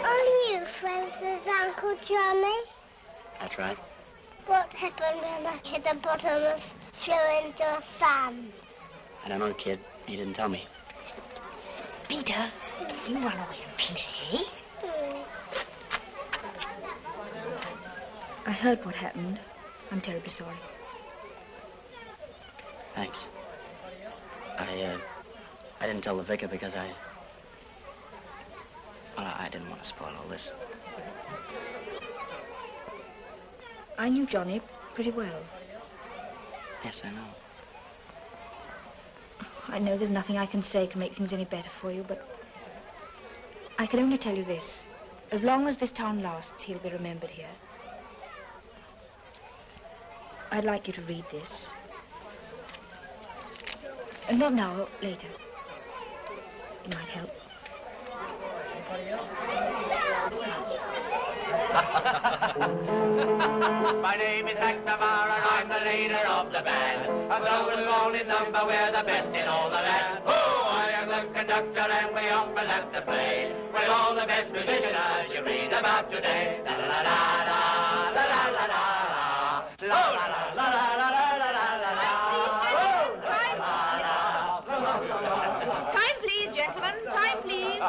Are you friends with Uncle Johnny? That's right. What happened when the hippopotamus flew into a sun? I don't know, kid. He didn't tell me. Peter, you run away and play. I heard what happened. I'm terribly sorry. Thanks. I didn't tell the vicar because I didn't want to spoil all this. I knew Johnny pretty well. Yes, I know. I know there's nothing I can say can make things any better for you, but I can only tell you this. As long as this town lasts, he'll be remembered here. I'd like you to read this. Not now, later. It might help. My name is McNamara and I'm the leader of the band. And though we're small in number, we're the best in all the land. Oh, I am the conductor and we often have to play with all the best musicians you read about today. La la la la la la la la la la la la la la la la. Time, please, gentlemen. Time, please.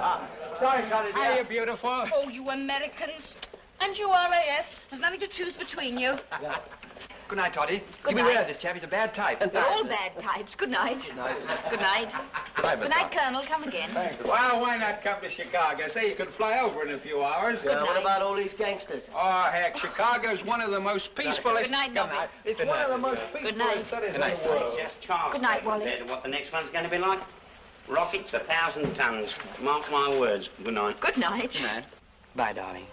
Sorry, Connie, dear. Are you beautiful? Oh, you Americans. And you RAF. There's nothing to choose between you. Good night, Toddy. Good Keep me night. aware of this chap. He's a bad type. They're all bad types. Good night. Good night. Good night. Bye, Good night, Colonel. Come again. Well, why not come to Chicago? Say you could fly over in a few hours. Good night. What about all these gangsters? Oh, heck, Chicago's one of the most peacefulest... Good night, Nobby. It's one of the most Good night. peacefulest cities in the world. Just Charles. Good night, Wally. Compared to what the next one's going to be like. Rockets 1,000 tons. Mark my words. Good night. Good night. Good night. Bye, darling.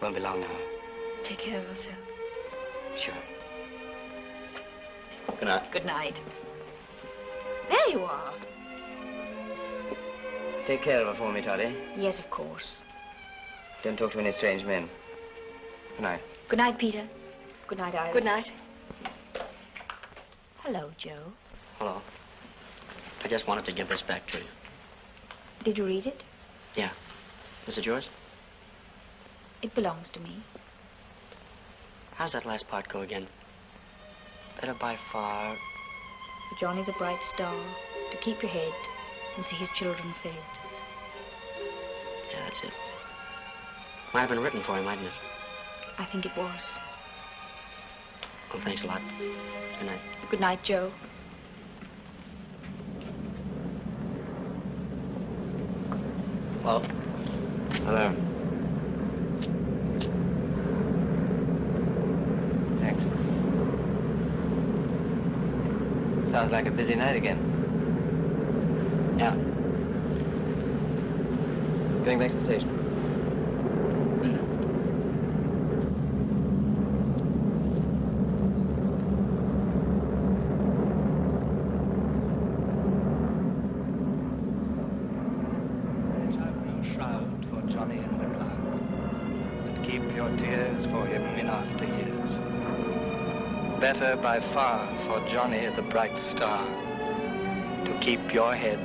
Won't be long now. Take care of yourself. Sure. Good night. Good night. There you are. Take care of her for me, Toddy. Yes, of course. Don't talk to any strange men. Good night. Good night, Peter. Good night, Iris. Good night. Hello, Joe. Hello. I just wanted to give this back to you. Did you read it? Yeah. Is it yours? It belongs to me. How's that last part go again? Better by far. For Johnny the bright star, to keep your head and see his children fed. Yeah, that's it. Might have been written for him, mightn't it? I think it was. Oh, thanks a lot. Good night. Good night, Joe. Hello. Hello. Thanks. Sounds like a busy night again. Yeah. Going back to the station. him in after years. Better by far for Johnny the bright star to keep your head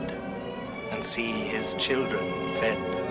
and see his children fed.